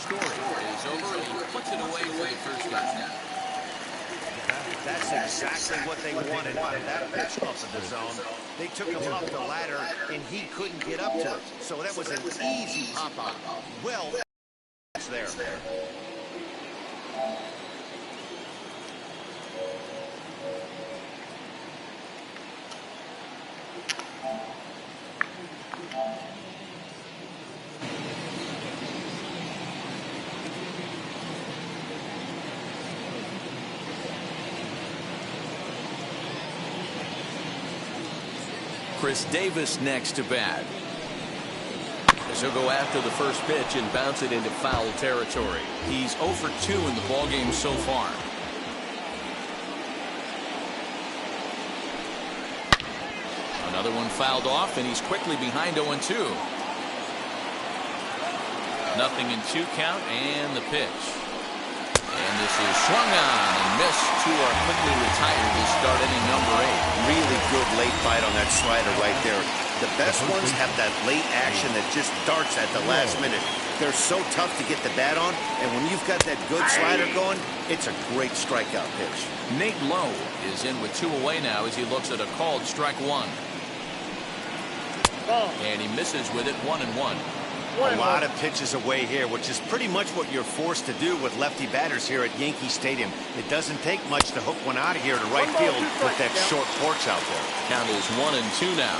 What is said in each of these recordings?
Story is over, and he puts it away for the first down. That's exactly what they wanted out of that pitch off of the zone. They took him up the ladder, and he couldn't get up to it. So that was an easy pop-out. Well, that's there. Chris Davis next to bat. As he'll go after the first pitch and bounce it into foul territory. He's 0 for 2 in the ballgame so far. Another one fouled off, and he's quickly behind 0-2. Nothing in 2 count, and the pitch. And this is swung on and missed. 2 are quickly retired to start inning number 8. Really good late bite on that slider right there. The best ones have that late action that just darts at the last minute. They're so tough to get the bat on, and when you've got that good slider going, it's a great strikeout pitch. Nate Lowe is in with 2 away now as he looks at a called strike 1. And he misses with it 1-1. A lot of pitches away here, which is pretty much what you're forced to do with lefty batters here at Yankee Stadium. It doesn't take much to hook one out of here to right field with that short porch out there. Count is 1-2 now.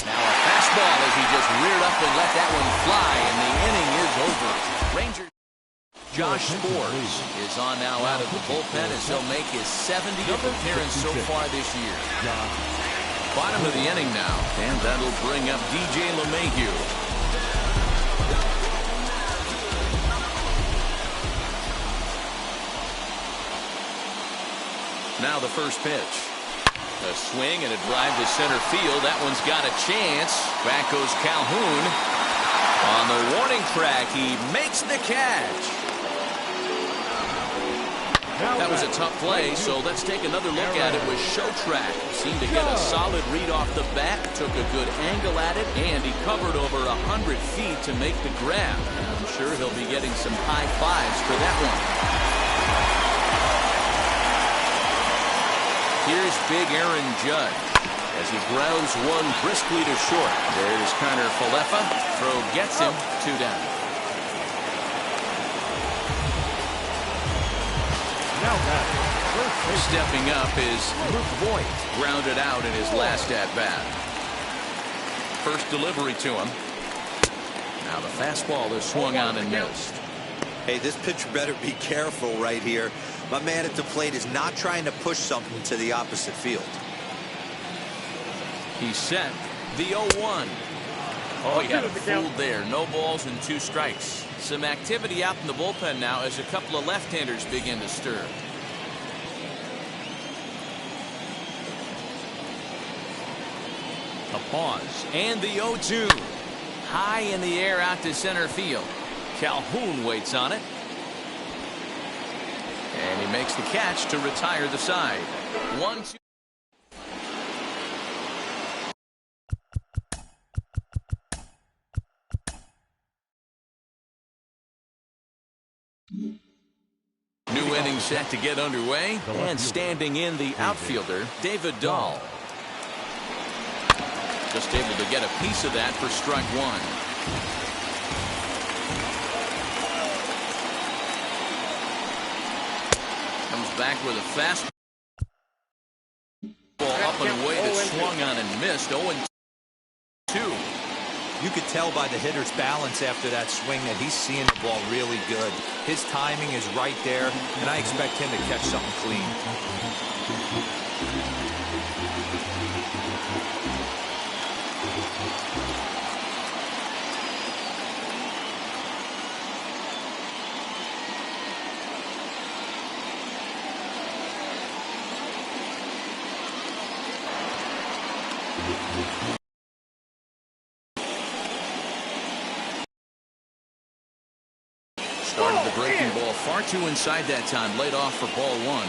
Now a fastball as he just reared up and let that one fly, and the inning is over. Rangers. Josh Sborz is on now out of the bullpen as he'll make his 70th appearance so far this year. Bottom of the inning now, and that'll bring up DJ LeMahieu. Now the first pitch. A swing and a drive to center field. That one's got a chance. Back goes Calhoun. On the warning track, he makes the catch. That was a tough play, so let's take another look at it with Showtrack. Seemed to get a solid read off the bat, took a good angle at it, and he covered over 100 feet to make the grab. I'm sure he'll be getting some high fives for that one. Here's big Aaron Judge as he grounds one briskly to short. There's Connor Falefa. Throw gets him 2 down. Stepping up is Luke Voigt, grounded out in his last at-bat. First delivery to him. Now the fastball is swung on and missed. Hey, this pitcher better be careful right here. My man at the plate is not trying to push something to the opposite field. He's set. The 0-1. Oh, he had it fooled there. No balls and 2 strikes. Some activity out in the bullpen now as a couple of left-handers begin to stir. A pause, and the 0-2. High in the air out to center field. Calhoun waits on it. And he makes the catch to retire the side. 1-2. New inning set to get underway, and standing in the outfielder, David Dahl. Just able to get a piece of that for strike 1. Comes back with a fast ball up and away that swung on and missed. 0-2. You could tell by the hitter's balance after that swing that he's seeing the ball really good. His timing is right there, and I expect him to catch something clean. Started the breaking ball far too inside that time. Laid off for ball 1.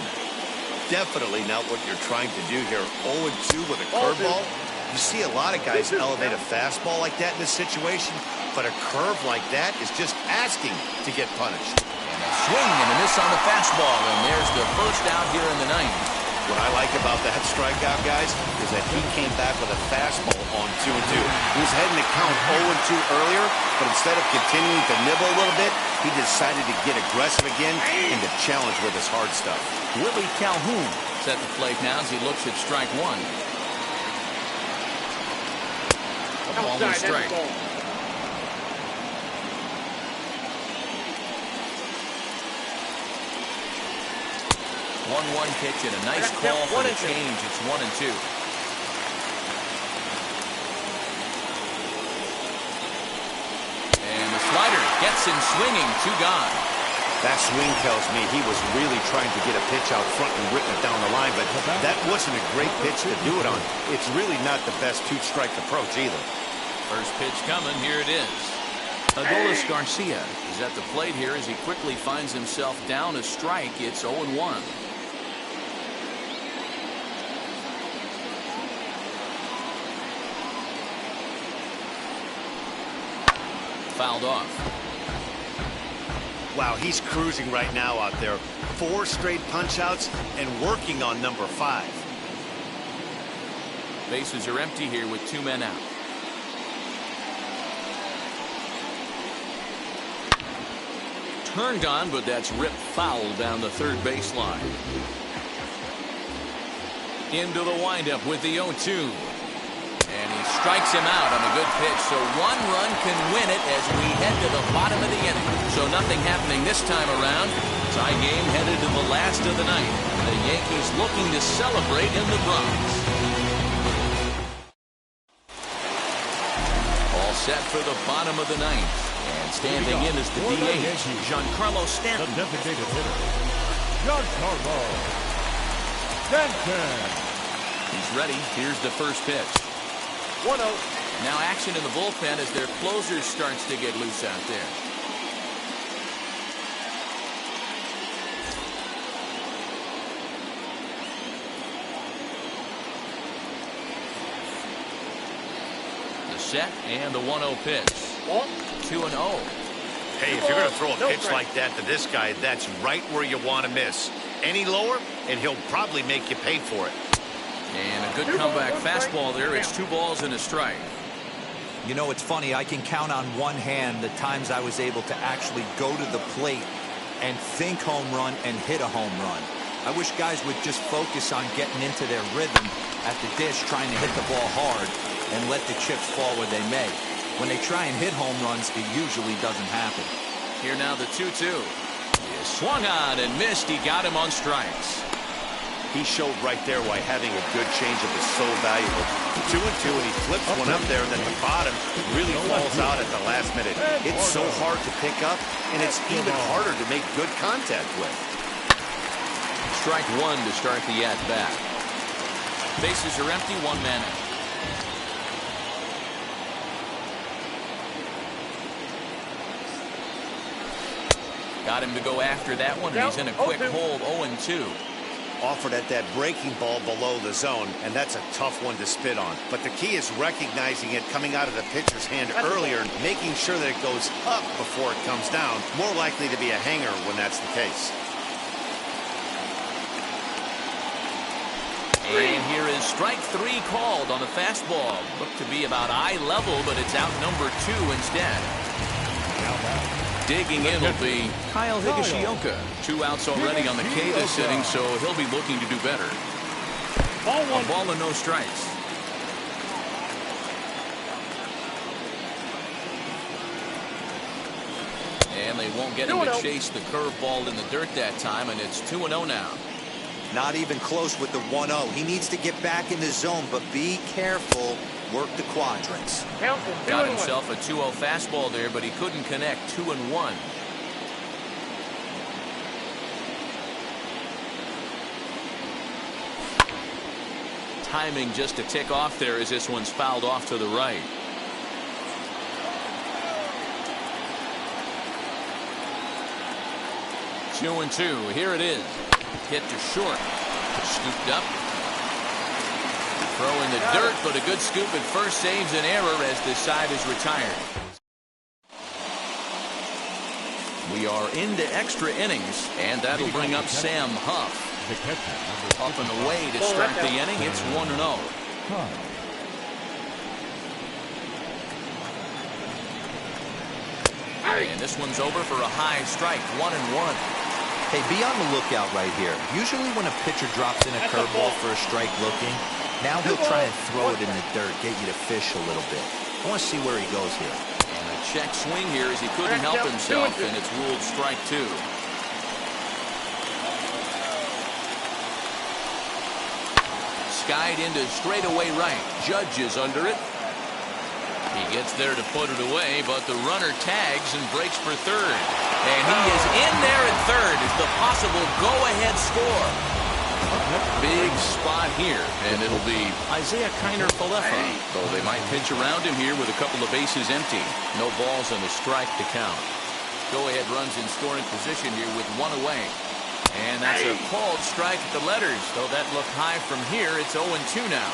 Definitely not what you're trying to do here. 0-2 with a curveball. You see a lot of guys elevate a fastball like that in this situation, but a curve like that is just asking to get punished. And a swing and a miss on the fastball, and there's the first out here in the ninth. What I like about that strikeout, guys, is that he came back with a fastball on 2-2. He was heading to count 0-2 earlier, but instead of continuing to nibble a little bit, he decided to get aggressive again and to challenge with his hard stuff. Willie Calhoun is at the plate now as he looks at strike one. A ball and a strike. 1-1 pitch and a nice call for the change. It's 1-2. And the slider gets him swinging. 2 gone. That swing tells me he was really trying to get a pitch out front and rip it down the line, but that wasn't a great pitch to do it on. It's really not the best 2-strike approach either. First pitch coming. Here it is. Adolis Garcia is at the plate here as he quickly finds himself down a strike. It's 0-1. Fouled off. Wow, he's cruising right now out there. 4 straight punch-outs and working on number 5. Bases are empty here with 2 men out. Turned on, but that's ripped foul down the third baseline. Into the windup with the 0-2. And he strikes him out on a good pitch, so 1 run can win it as we head to the bottom of the inning. So nothing happening this time around. Tie game headed to the last of the night. The Yankees looking to celebrate in the Bronx. All set for the bottom of the ninth. And standing in is the DH, Giancarlo Stanton. The designated hitter, Giancarlo Stanton. He's ready. Here's the first pitch. 1-0. Now action in the bullpen as their closer starts to get loose out there. The set and the 1-0 pitch. 2-0. Hey, if you're going to throw a pitch like that to this guy, that's right where you want to miss. Any lower, and he'll probably make you pay for it. And a good comeback fastball there. It's 2 balls and a strike. You know, it's funny. I can count on one hand the times I was able to actually go to the plate and think home run and hit a home run. I wish guys would just focus on getting into their rhythm at the dish, trying to hit the ball hard and let the chips fall where they may. When they try and hit home runs, it usually doesn't happen. Here now the 2-2. He swung on and missed. He got him on strikes. He showed right there why having a good changeup is so valuable. 2-2, and he flips one up there, and then the bottom really falls out at the last minute. It's so hard to pick up, and it's even harder to make good contact with. Strike 1 to start the at-bat. Bases are empty, 1 man out. Got him to go after that one, and he's in a quick hold, 0-2. Offered at that breaking ball below the zone, and that's a tough one to spit on. But the key is recognizing it coming out of the pitcher's hand earlier and making sure that it goes up before it comes down. More likely to be a hanger when that's the case. And here is strike 3 called on the fastball. Looked to be about eye level, but it's out number 2 instead. Digging in will be Kyle Higashioka. 2 outs already on the K this inning, so he'll be looking to do better. A ball and no strikes. And they won't get him to chase the curveball in the dirt that time, and it's 2-0 now. Not even close with the 1-0. He needs to get back in the zone, but be careful. Work the quadrants. Got himself a 2-0 fastball there, but he couldn't connect. 2-1. Timing just a tick off there as this one's fouled off to the right. Two and two. Here it is. Hit to short. Scooped up. Throw in the dirt, but a good scoop at first saves an error as this side is retired. We are into extra innings, and that'll bring up Sam Huff. Up and away to start the inning. It's 1-0. And this one's over for a high strike. 1-1. Hey, be on the lookout right here. Usually when a pitcher drops in a curveball for a strike looking, now he'll try and throw it in the dirt, get you to fish a little bit. I want to see where he goes here. And a check swing here as he couldn't help himself, and it's ruled strike 2. Skied into straightaway right. Judge is under it. He gets there to put it away, but the runner tags and breaks for third. And he is in there at third as the possible go-ahead score. Big spot here, and it'll be Isaiah Kiner-Falefa, though they might pitch around him here with a couple of bases empty. No balls and a strike to count. Go-ahead runs in scoring position here with 1 away. And that's a called strike at the letters, though that looked high from here. It's 0-2 now.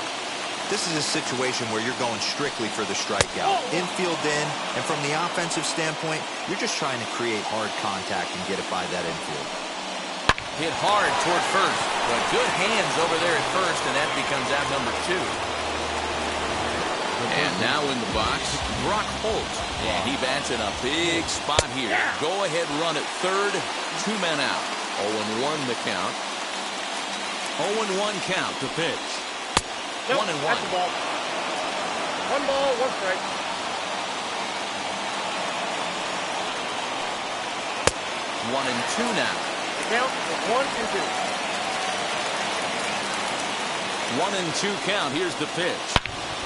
This is a situation where you're going strictly for the strikeout. Infield in, and from the offensive standpoint, you're just trying to create hard contact and get it by that infield. Hit hard toward first, but good hands over there at first, and that becomes out number 2. And now in the box, Brock Holt. And he bats in a big spot here. Go-ahead run at third, 2 men out. 0-1 the count. 0-1 count to pitch. 1-1. That's the ball. 1 ball, 1 strike. 1-2 now. The count is 1-2. 1-2 count. Here's the pitch.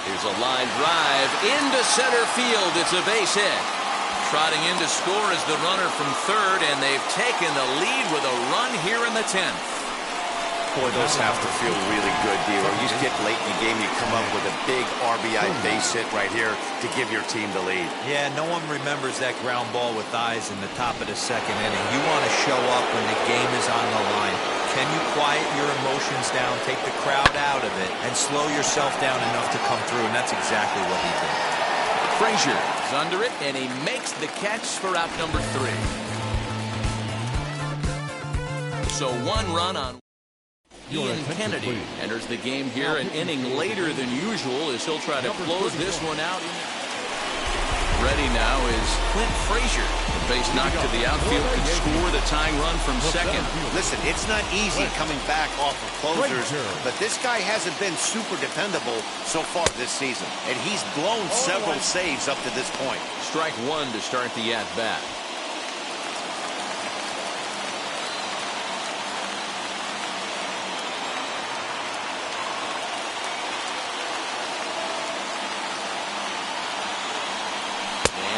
Here's a line drive into center field. It's a base hit. Trotting in to score is the runner from third, and they've taken the lead with a run here in the 10th. Boy, those have to feel really good, D-Lo. You get late in the game, you come up with a big RBI base hit right here to give your team the lead. Yeah, no one remembers that ground ball with eyes in the top of the second inning. You want to show up when the game is on the line. Can you quiet your emotions down, take the crowd out of it, and slow yourself down enough to come through? And that's exactly what he did. Frazier is under it, and he makes the catch for out number 3. So 1 run on Ian Kennedy enters the game here an inning later than usual as he'll try to close this one out. Ready now is Clint Frazier. The base knocked to the outfield can score the tying run from second. Listen, it's not easy coming back off of closers, but this guy hasn't been super dependable so far this season, and he's blown several saves up to this point. Strike 1 to start the at-bat.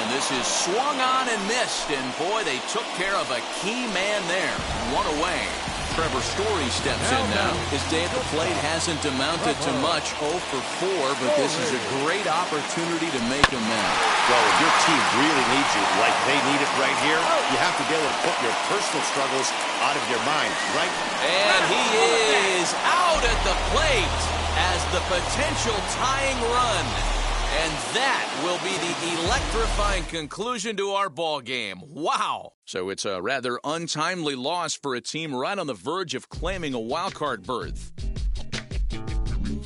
This is swung on and missed, and boy, they took care of a key man there. 1 away. Trevor Story steps in now. His day at the plate hasn't amounted to much, 0 for 4, but this is a great opportunity to make amends. Well, if your team really needs you like they need it right here, you have to be able to put your personal struggles out of your mind, right? And he is out at the plate as the potential tying run. And that will be the electrifying conclusion to our ball game. Wow. So it's a rather untimely loss for a team right on the verge of claiming a wild card berth.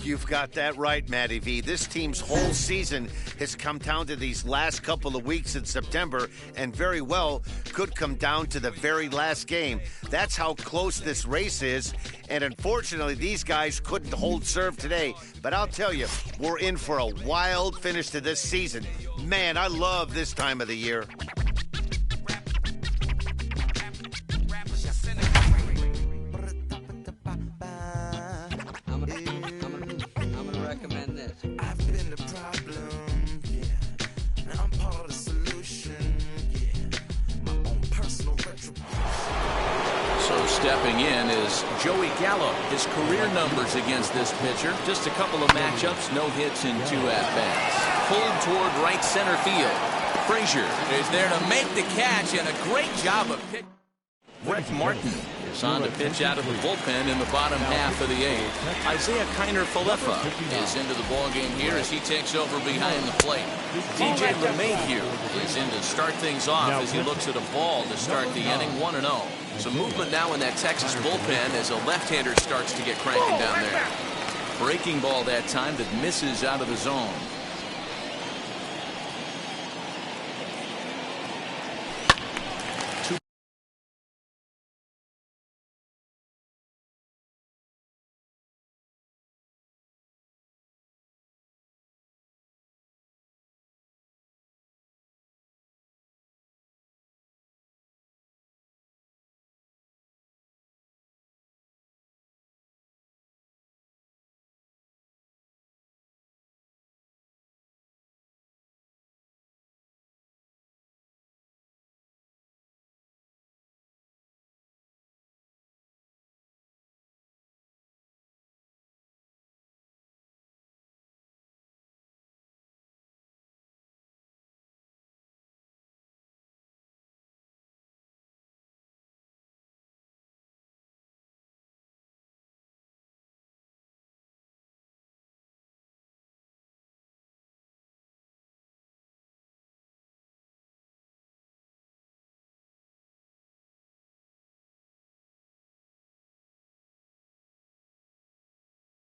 You've got that right, Matty V. This team's whole season has come down to these last couple of weeks in September, and very well could come down to the very last game. That's how close this race is, and unfortunately, these guys couldn't hold serve today. But I'll tell you, we're in for a wild finish to this season. Man, I love this time of the year. Stepping in is Joey Gallo. His career numbers against this pitcher, just a couple of matchups, no hits in 2 at-bats. Pulled toward right center field. Frazier is there to make the catch, and a great job of pitching. Brett Martin is on to pitch out of the bullpen in the bottom half of the eighth. Isaiah Kiner-Falefa is into the ballgame here as he takes over behind the plate. DJ LeMahieu is in to start things off as he looks at a ball to start the inning 1-0. Some movement now in that Texas bullpen as a left-hander starts to get cranking down there. Breaking ball that time that misses out of the zone.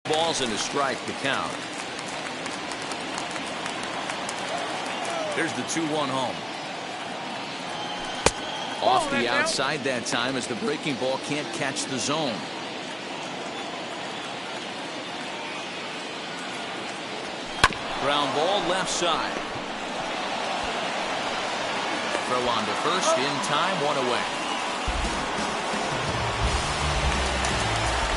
Balls and a strike to count. There's the 2-1 home. Off the outside that time as the breaking ball can't catch the zone. Ground ball left side. Throw on to first in time, 1 away.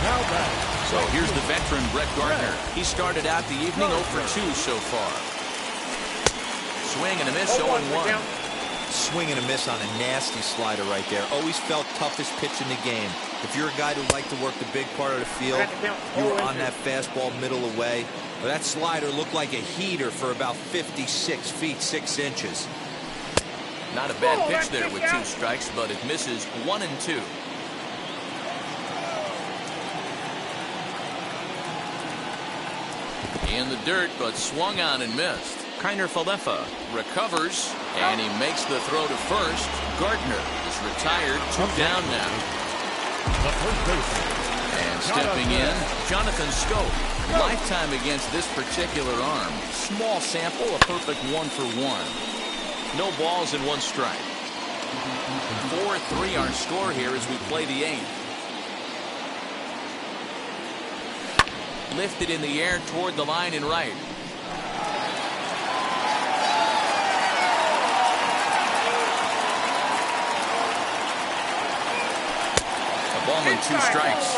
Now back. So here's the veteran Brett Gardner. He started out the evening 0 for 2 so far. Swing and a miss, 0-1. Swing and a miss on a nasty slider right there. Always felt toughest pitch in the game. If you're a guy who liked to work the big part of the field, you were on that fastball middle away. But that slider looked like a heater for about 56 feet 6 inches. Not a bad pitch there with 2 strikes, but it misses 1 and 2. In the dirt, but swung on and missed. Kiner-Falefa recovers, and he makes the throw to first. Gardner is retired, 2 down now. And stepping in, Jonathan Scope. Lifetime against this particular arm. Small sample, a perfect 1 for 1. No balls and 1 strike. 4-3 our score here as we play the 8th. Lifted in the air toward the line and right. A ball and 2 strikes.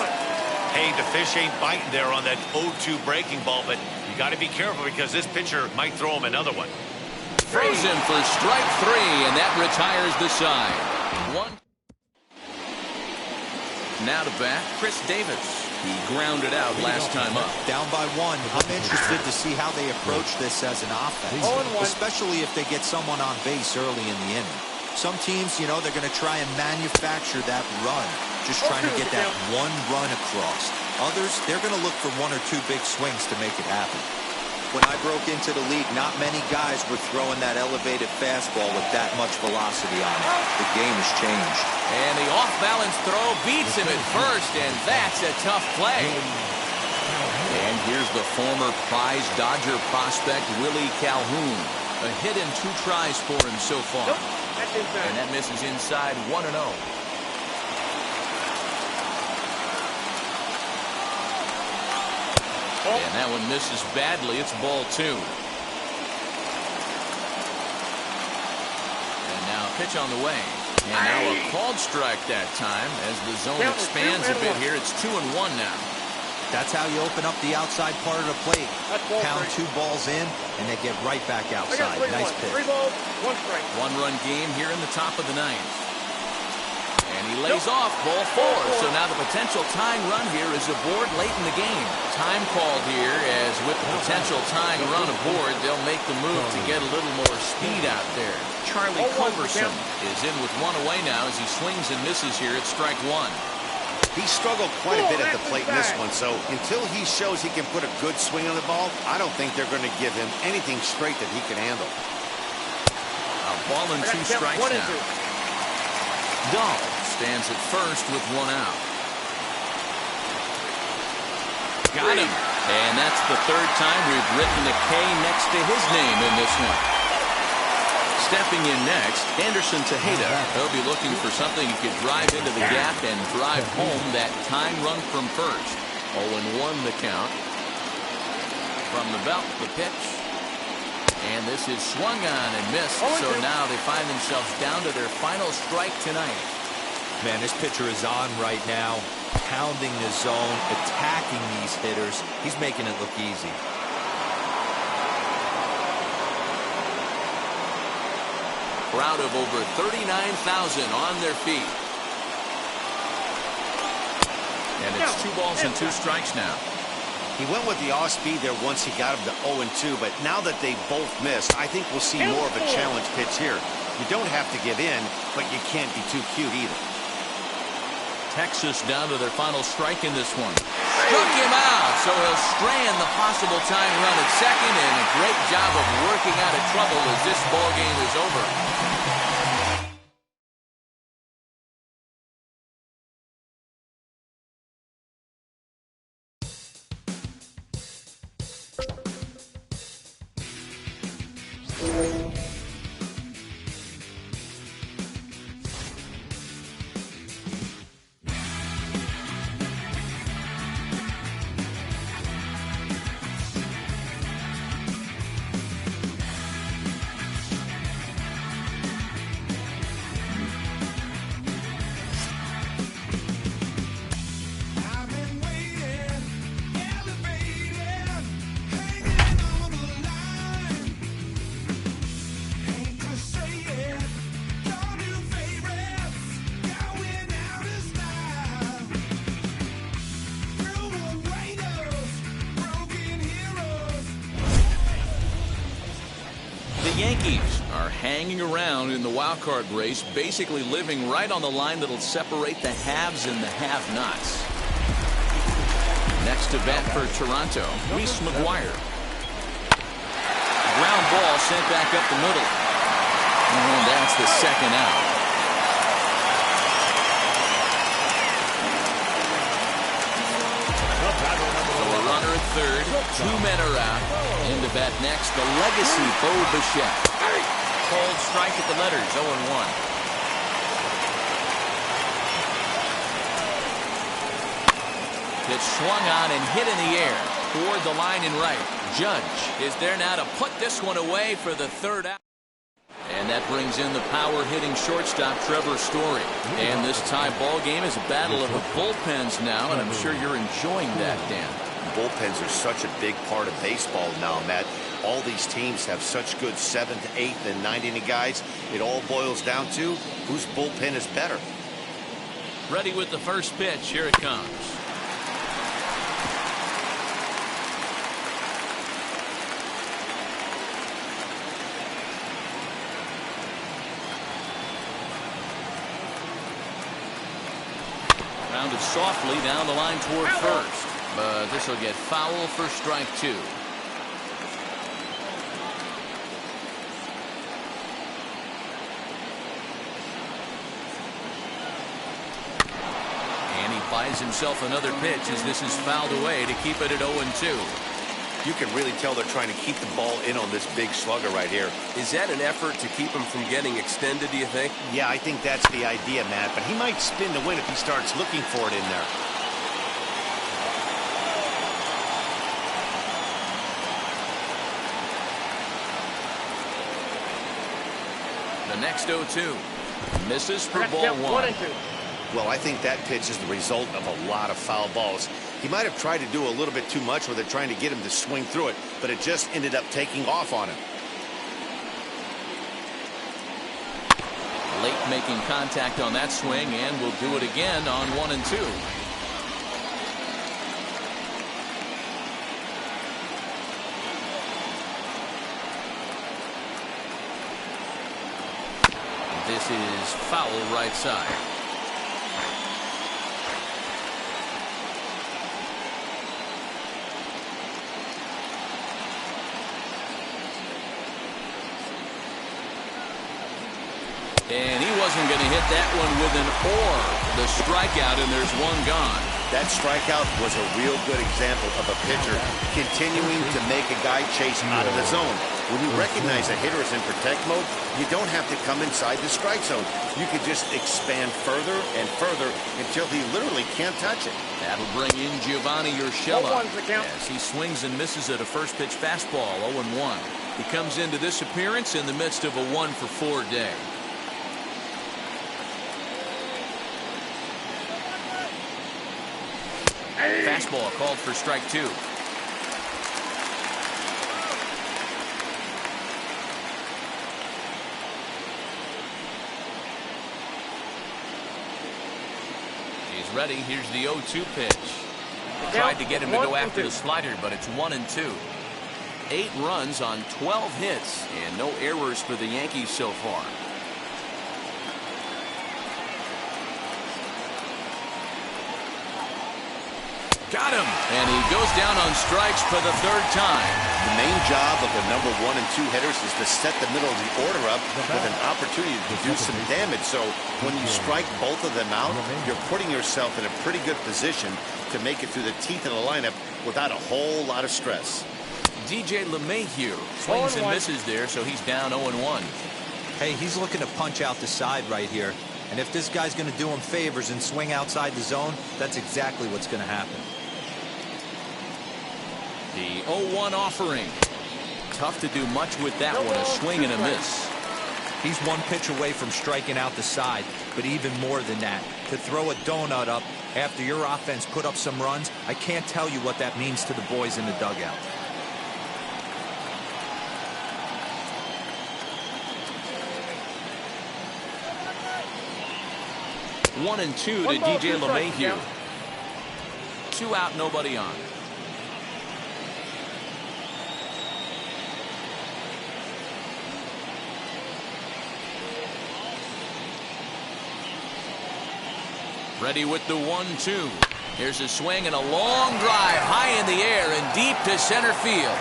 Hey, the fish ain't biting there on that 0-2 breaking ball, but you got to be careful because this pitcher might throw him another one. Throws him for strike 3, and that retires the side. 1. Now to bat, Chris Davis. He grounded out last time up. Down by 1. I'm interested to see how they approach this as an offense, especially if they get someone on base early in the inning. Some teams, you know, they're going to try and manufacture that run, just trying to get that 1 run across. Others, they're going to look for 1 or 2 big swings to make it happen. When I broke into the league, not many guys were throwing that elevated fastball with that much velocity on it. The game has changed. And the off-balance throw beats him at first, and that's a tough play. And here's the former prize Dodger prospect, Willie Calhoun. A hit and 2 tries for him so far. And that misses inside, 1-0. And that one misses badly. It's ball 2. And now a pitch on the way. And now a called strike that time as the zone expands a bit here. It's 2-1 now. That's how you open up the outside part of the plate. Pound 2 balls in, and they get right back outside. Nice pitch. 3 balls, 1 strike. 1-run game here in the top of the 9th. And he lays off ball 4. So now the potential tying run here is aboard late in the game. Time called here as with the potential tying run aboard, they'll make the move to get a little more speed out there. Charlie Culberson is in with 1 away now as he swings and misses here at strike 1. He struggled quite a bit at the plate in this one, so until he shows he can put a good swing on the ball, I don't think they're going to give him anything straight that he can handle. A ball and 2 strikes now. Dahl stands at first with 1 out. Got him. And that's the 3rd time we've written a K next to his name in this one. Stepping in next, Anderson Tejeda. He'll be looking for something he could drive into the gap and drive home that tying run from first. 0-1 the count. From the belt, the pitch. And this is swung on and missed. So now they find themselves down to their final strike tonight. Man, this pitcher is on right now, pounding the zone, attacking these hitters. He's making it look easy. Crowd of over 39,000 on their feet. And it's 2 balls and 2 strikes now. He went with the off speed there once he got him to 0-2, but now that they both missed, I think we'll see more of a challenge pitch here. You don't have to give in, but you can't be too cute either. Texas down to their final strike in this one. Struck him out, so he'll strand the possible tying run at second, and a great job of working out of trouble as this ball game is over. Yankees are hanging around in the wild card race, basically living right on the line that'll separate the haves and the have-nots. Next to bat for Toronto, Reese McGuire. Ground ball sent back up the middle. And that's the 2nd out. So a runner at 3rd, 2 men are out. Into bat next, the legacy Bo Bichette. Cold strike at the letters, 0-1. Pitch swung on and hit in the air toward the line and right. Judge is there now to put this one away for the 3rd out. And that brings in the power-hitting shortstop Trevor Story. And this tie ball game is a battle of the bullpens now, and I'm sure you're enjoying that, Dan. Bullpens are such a big part of baseball now, Matt. All these teams have such good 7th, 8th, and 9th-inning guys. It all boils down to whose bullpen is better. Ready with the first pitch. Here it comes. Rounded softly down the line toward first. But this will get foul for strike 2. And he buys himself another pitch as this is fouled away to keep it at 0-2. You can really tell they're trying to keep the ball in on this big slugger right here. Is that an effort to keep him from getting extended, do you think? Yeah, I think that's the idea, Matt. But he might spin to win if he starts looking for it in there. The next 0-2. Misses for ball 1. Well, I think that pitch is the result of a lot of foul balls. He might have tried to do a little bit too much where they're trying to get him to swing through it, but it just ended up taking off on him. Late making contact on that swing, and will do it again on 1 and 2. This is foul right side. wasn't going to hit that one with an or. The strikeout, and there's one gone. That strikeout was a real good example of a pitcher continuing to make a guy chase out of the zone. When you recognize a hitter is in protect mode, you don't have to come inside the strike zone. You can just expand further and further until he literally can't touch it. That'll bring in Giovanni Urshela as he swings and misses at a first pitch fastball, 0-1. He comes into this appearance in the midst of a 1-for-4 day. Fastball called for strike 2. He's ready. Here's the 0-2 pitch. Tried to get him to go after the slider, but it's 1-2. 8 runs on 12 hits and no errors for the Yankees so far. Got him, and he goes down on strikes for the 3rd time. The main job of the number 1 and 2 hitters is to set the middle of the order up with an opportunity to do some damage. So when you strike both of them out, you're putting yourself in a pretty good position to make it through the teeth of the lineup without a whole lot of stress. DJ LeMahieu swings and misses there, so he's down 0-1. Hey, he's looking to punch out the side right here. And if this guy's going to do him favors and swing outside the zone, that's exactly what's going to happen. The 0-1 offering. Tough to do much with that one, a swing and a miss. He's 1 pitch away from striking out the side, but even more than that, to throw a donut up after your offense put up some runs, I can't tell you what that means to the boys in the dugout. One and 2 to DJ LeMahieu. 2 out, nobody on. Ready with the 1-2. Here's a swing and a long drive high in the air and deep to center field.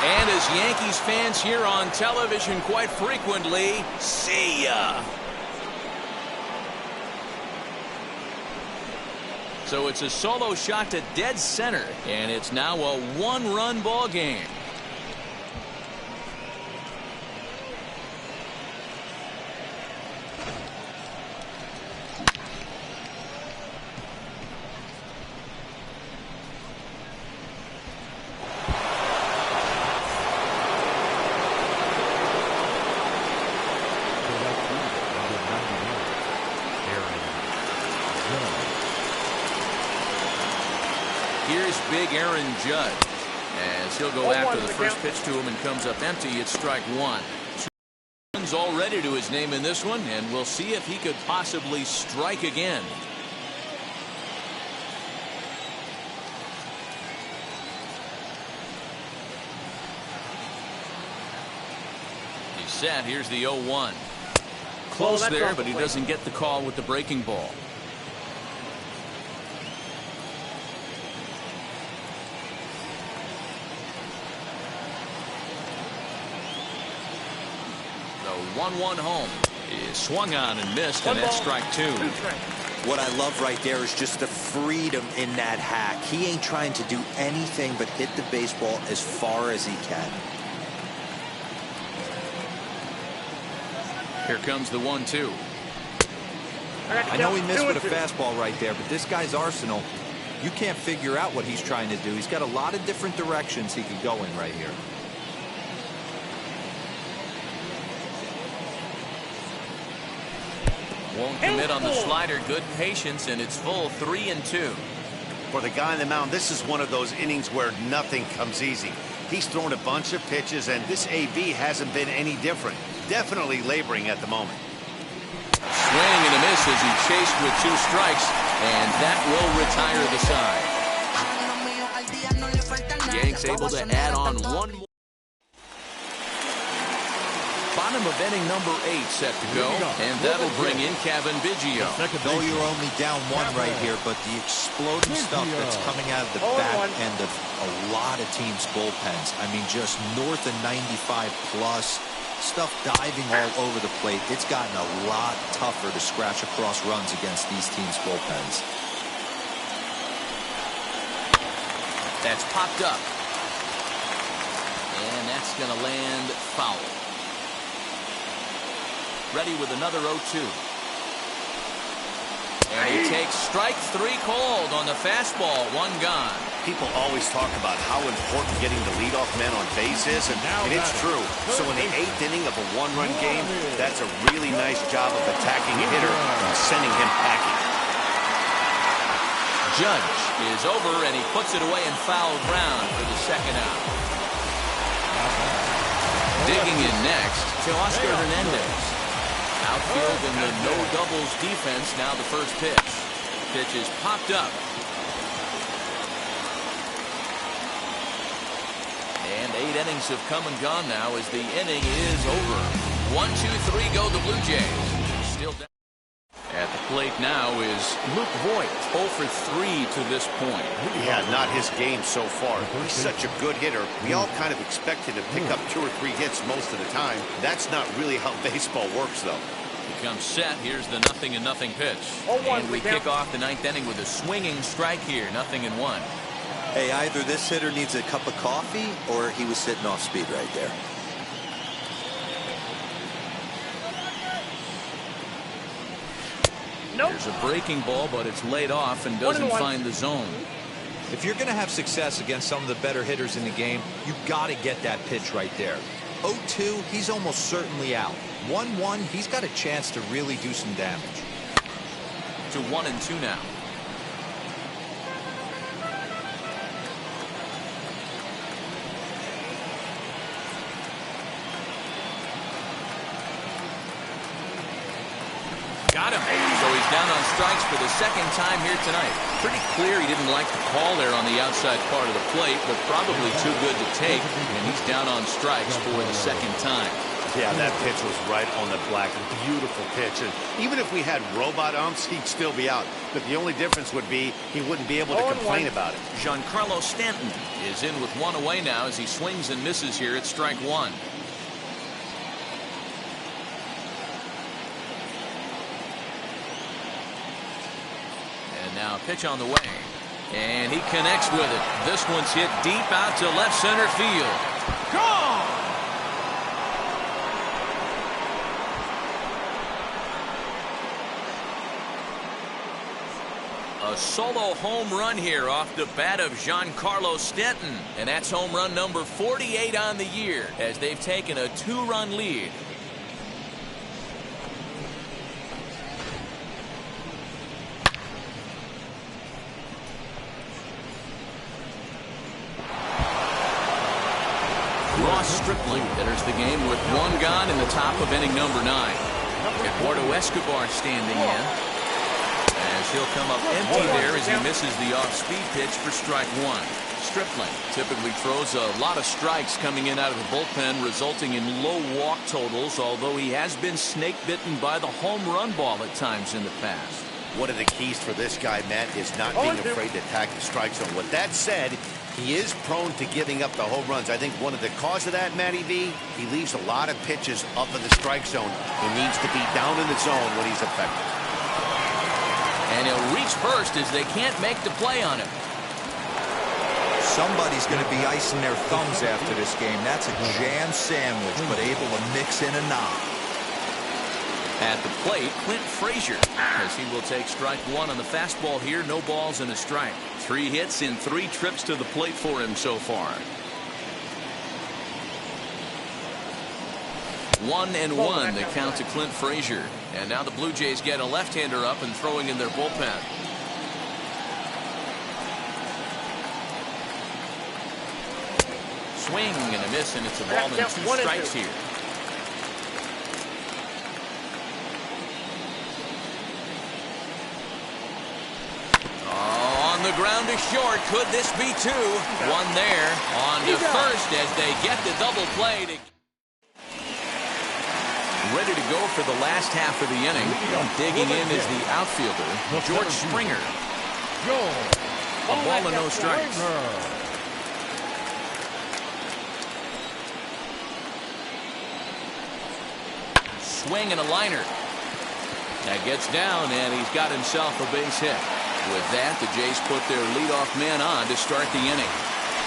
And as Yankees fans hear on television quite frequently, see ya. So it's a solo shot to dead center, and it's now a 1-run ball game. Here's big Aaron Judge as he'll go after the first pitch to him and comes up empty. It's strike 1. 2 runs already to his name in this one, and we'll see if he could possibly strike again. He's set. Here's the 0-1. Close there, but he doesn't get the call with the breaking ball. The 1-1 home is swung on and missed, and that's strike 2. What I love right there is just the freedom in that hack. He ain't trying to do anything but hit the baseball as far as he can. Here comes the 1-2. I know he missed with a fastball right there, but this guy's arsenal, you can't figure out what he's trying to do. He's got a lot of different directions he could go in right here. Won't commit on the slider. Good patience, and it's full 3-2. For the guy on the mound, this is one of those innings where nothing comes easy. He's thrown a bunch of pitches, and this AB hasn't been any different. Definitely laboring at the moment. Swing and a miss as he chased with 2 strikes, and that will retire the side. Yanks able to add on 1 more. Bottom of inning number 8 set to go, and that'll bring in Kevin Biggio. Though you're only down 1 right here, but the exploding stuff that's coming out of the back end of a lot of teams' bullpens. I mean, just north of 95 plus, stuff diving all over the plate. It's gotten a lot tougher to scratch across runs against these teams' bullpens. That's popped up. And that's going to land foul. Ready with another 0-2. And he takes strike 3 called on the fastball. 1 gone. People always talk about how important getting the leadoff man on base is, and it's true. So in the 8th inning of a 1-run game, that's a really nice job of attacking a hitter and sending him packing. Judge is over, and he puts it away and fouled round for the 2nd out. Digging in next to Oscar Hernandez. Outfield in the no doubles defense. Now the first pitch. Pitch is popped up. And 8 innings have come and gone now as the inning is over. 1, 2, 3 go the Blue Jays. Still down. At the plate now is Luke Voigt, 0 for 3 to this point. Yeah, not his game so far. He's such a good hitter. We all kind of expected to pick up 2 or 3 hits most of the time. That's not really how baseball works, though. He comes set. Here's the 0-0 pitch. And we kick off the 9th inning with a swinging strike here. 0-1. Hey, either this hitter needs a cup of coffee or he was sitting off speed right there. There's a breaking ball, but it's laid off and doesn't find the zone. If you're going to have success against some of the better hitters in the game, you've got to get that pitch right there. 0-2, he's almost certainly out. 1-1, he's got a chance to really do some damage. To 1-2 now. Got him. So he's down on strikes for the 2nd time here tonight. Pretty clear he didn't like the call there on the outside part of the plate, but probably too good to take. And he's down on strikes for the 2nd time. Yeah, that pitch was right on the black. Beautiful pitch. And even if we had robot umps, he'd still be out. But the only difference would be he wouldn't be able to complain about it. Giancarlo Stanton is in with 1 away now as he swings and misses here at strike 1. Now pitch on the way, and he connects with it. This one's hit deep out to left center field. Gone! A solo home run here off the bat of Giancarlo Stanton, and that's home run number 48 on the year as they've taken a 2-run lead. Stripling enters the game with 1 gone in the top of inning number 9. Eduardo Escobar standing in as he'll come up empty there as he misses the off-speed pitch for strike 1. Stripling typically throws a lot of strikes coming in out of the bullpen, resulting in low walk totals, although he has been snake bitten by the home run ball at times in the past. One of the keys for this guy, Matt, is not being afraid to attack the strike zone. With that said, he is prone to giving up the home runs. I think one of the cause of that, Matty V, he leaves a lot of pitches up in the strike zone. He needs to be down in the zone when he's effective. And he'll reach first as they can't make the play on him. Somebody's going to be icing their thumbs after this game. That's a jam sandwich, but able to mix in a knock. At the plate, Clint Frazier, as he will take strike 1 on the fastball here. No balls and a strike. 3 hits in 3 trips to the plate for him so far. 1-1 the count to Clint Frazier. And now the Blue Jays get a left-hander up and throwing in their bullpen. Swing and a miss, and it's a ball and 2 strikes here. The ground is short. Could this be 2? 1 there. On to first as they get the double play. Ready to go for the last half of the inning. Digging in is the outfielder, George Springer. A ball and no strikes. swing and a liner. That gets down, and he's got himself a base hit. With that, the Jays put their leadoff man on to start the inning.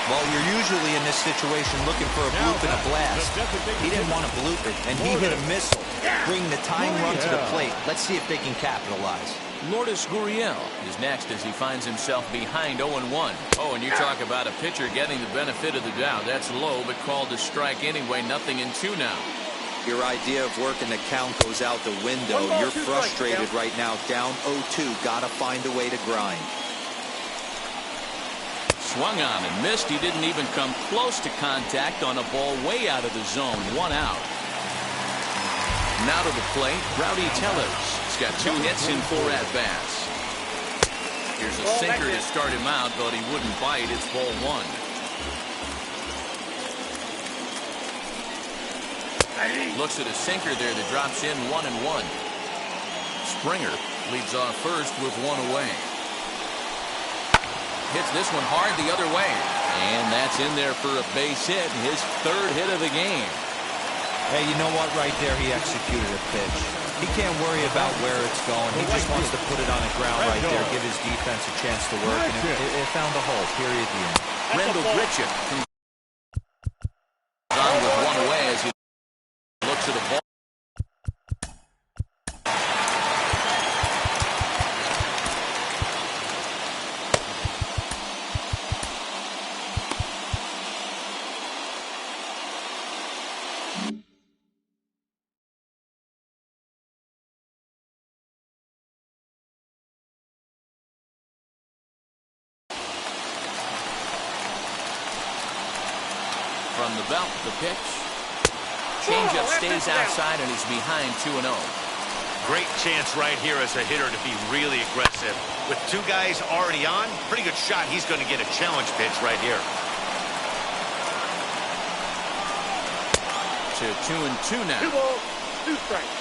Well, you're usually in this situation looking for a bloop and a blast. He didn't want a blooper, and he hit a missile, bringing the tying run to the plate. Let's see if they can capitalize. Lourdes Gurriel is next as he finds himself behind 0-1. Oh, and you talk about a pitcher getting the benefit of the doubt. That's low, but called a strike anyway. 0-2 now. Your idea of working the count goes out the window. You're frustrated right now, down 0-2. Gotta find a way to grind. Swung on and missed. He didn't even come close to contact on a ball way out of the zone. 1 out. Now to the plate, Rowdy Tellez. He's got 2 hits in 4 at-bats. Here's a sinker to start him out, but he wouldn't bite. It's ball 1. Looks at a sinker there that drops in 1-1. Springer leads off first with 1 away. Hits this one hard the other way. And that's in there for a base hit. His 3rd hit of the game. Hey, you know what? Right there, he executed a pitch. He can't worry about where it's going. He just wants to put it on the ground right there, give his defense a chance to work, and it found a hole, period. The end. Rendell Gritchen on with 1 away as he looks at the ball. From the belt, the pitch. Changeup stays outside, and he's behind 2-0. Great chance right here as a hitter to be really aggressive. With 2 guys already on, pretty good shot. He's going to get a challenge pitch right here. To 2-2 now. 2 balls, 2 strikes.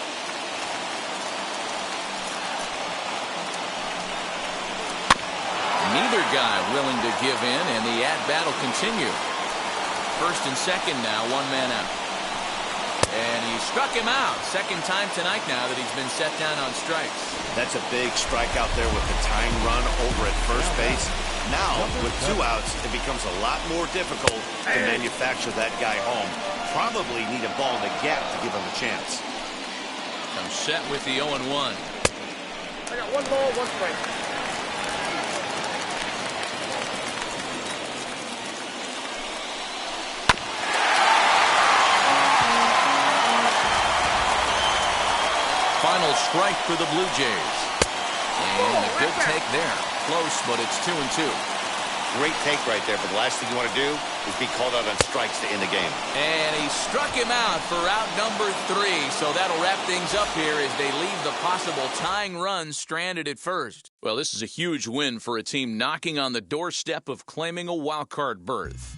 Neither guy willing to give in, and the at-bat will continue. First and second now, 1 man out. And he struck him out. 2nd time tonight now that he's been set down on strikes. That's a big strikeout there with the tying run over at first base. Now, with 2 outs, it becomes a lot more difficult to manufacture that guy home. Probably need a ball in the gap to give him a chance. I'm set with the 0-1. I got 1 ball, 1 strike. Final strike for the Blue Jays. And a good take there. Close, but it's 2-2. Great take right there, but the last thing you want to do is be called out on strikes to end the game. And he struck him out for out number 3. So that'll wrap things up here as they leave the possible tying run stranded at first. Well, this is a huge win for a team knocking on the doorstep of claiming a wild card berth.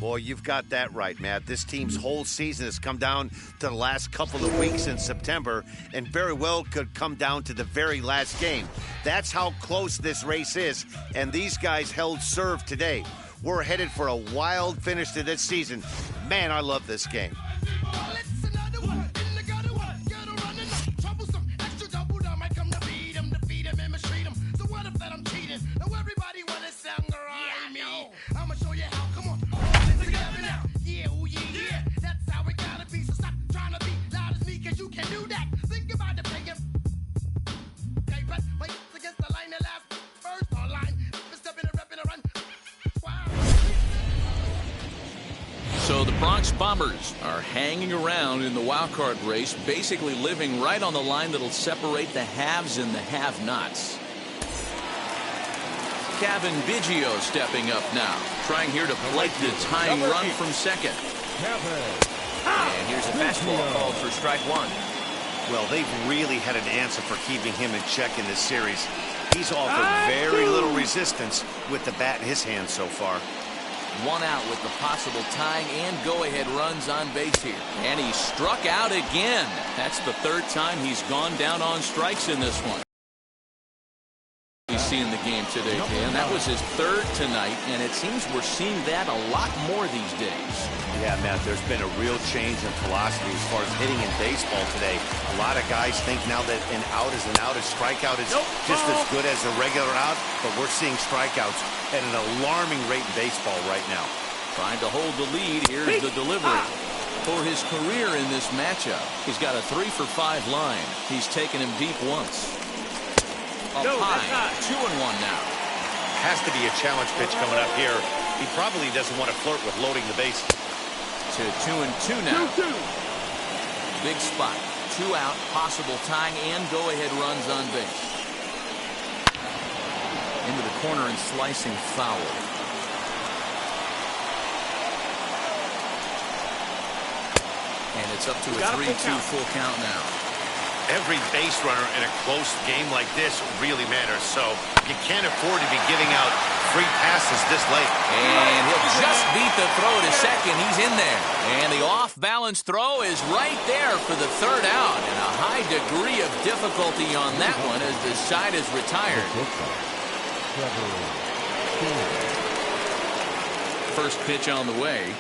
Boy, you've got that right, Matt. This team's whole season has come down to the last couple of weeks in September, and very well could come down to the very last game. That's how close this race is, and these guys held serve today. We're headed for a wild finish to this season. Man, I love this game. So the Bronx Bombers are hanging around in the wild card race, basically living right on the line that'll separate the haves and the have-nots. Kevin Biggio stepping up now, trying here to plate the tying run from second. And here's a fastball called for strike 1. Well, they've really had an answer for keeping him in check in this series. He's offered very little resistance with the bat in his hand so far. 1 out with the possible tying and go-ahead runs on base here. And he struck out again. That's the 3rd time he's gone down on strikes in this one. He's efficiency in the game today, Dan. That was his third tonight, and it seems we're seeing that a lot more these days. Yeah, Matt, there's been a real change in philosophy as far as hitting in baseball today. A lot of guys think now that an out is an out, a strikeout is just as good as a regular out, but we're seeing strikeouts at an alarming rate in baseball right now. Trying to hold the lead. Here's the delivery. For his career in this matchup, he's got a 3-for-5 line. He's taken him deep once. Up high, 2-1 now. Has to be a challenge pitch coming up here. He probably doesn't want to flirt with loading the bases. To 2-2 now. Big spot. 2 out, possible tying and go-ahead runs on base. Into the corner and slicing foul. And it's up to a 3-2 full count now. Every base runner in a close game like this really matters, so you can't afford to be giving out free passes this late. And he'll just beat the throw to second. He's in there. And the off-balance throw is right there for the third out. And a high degree of difficulty on that one as the side is retired. First pitch on the way.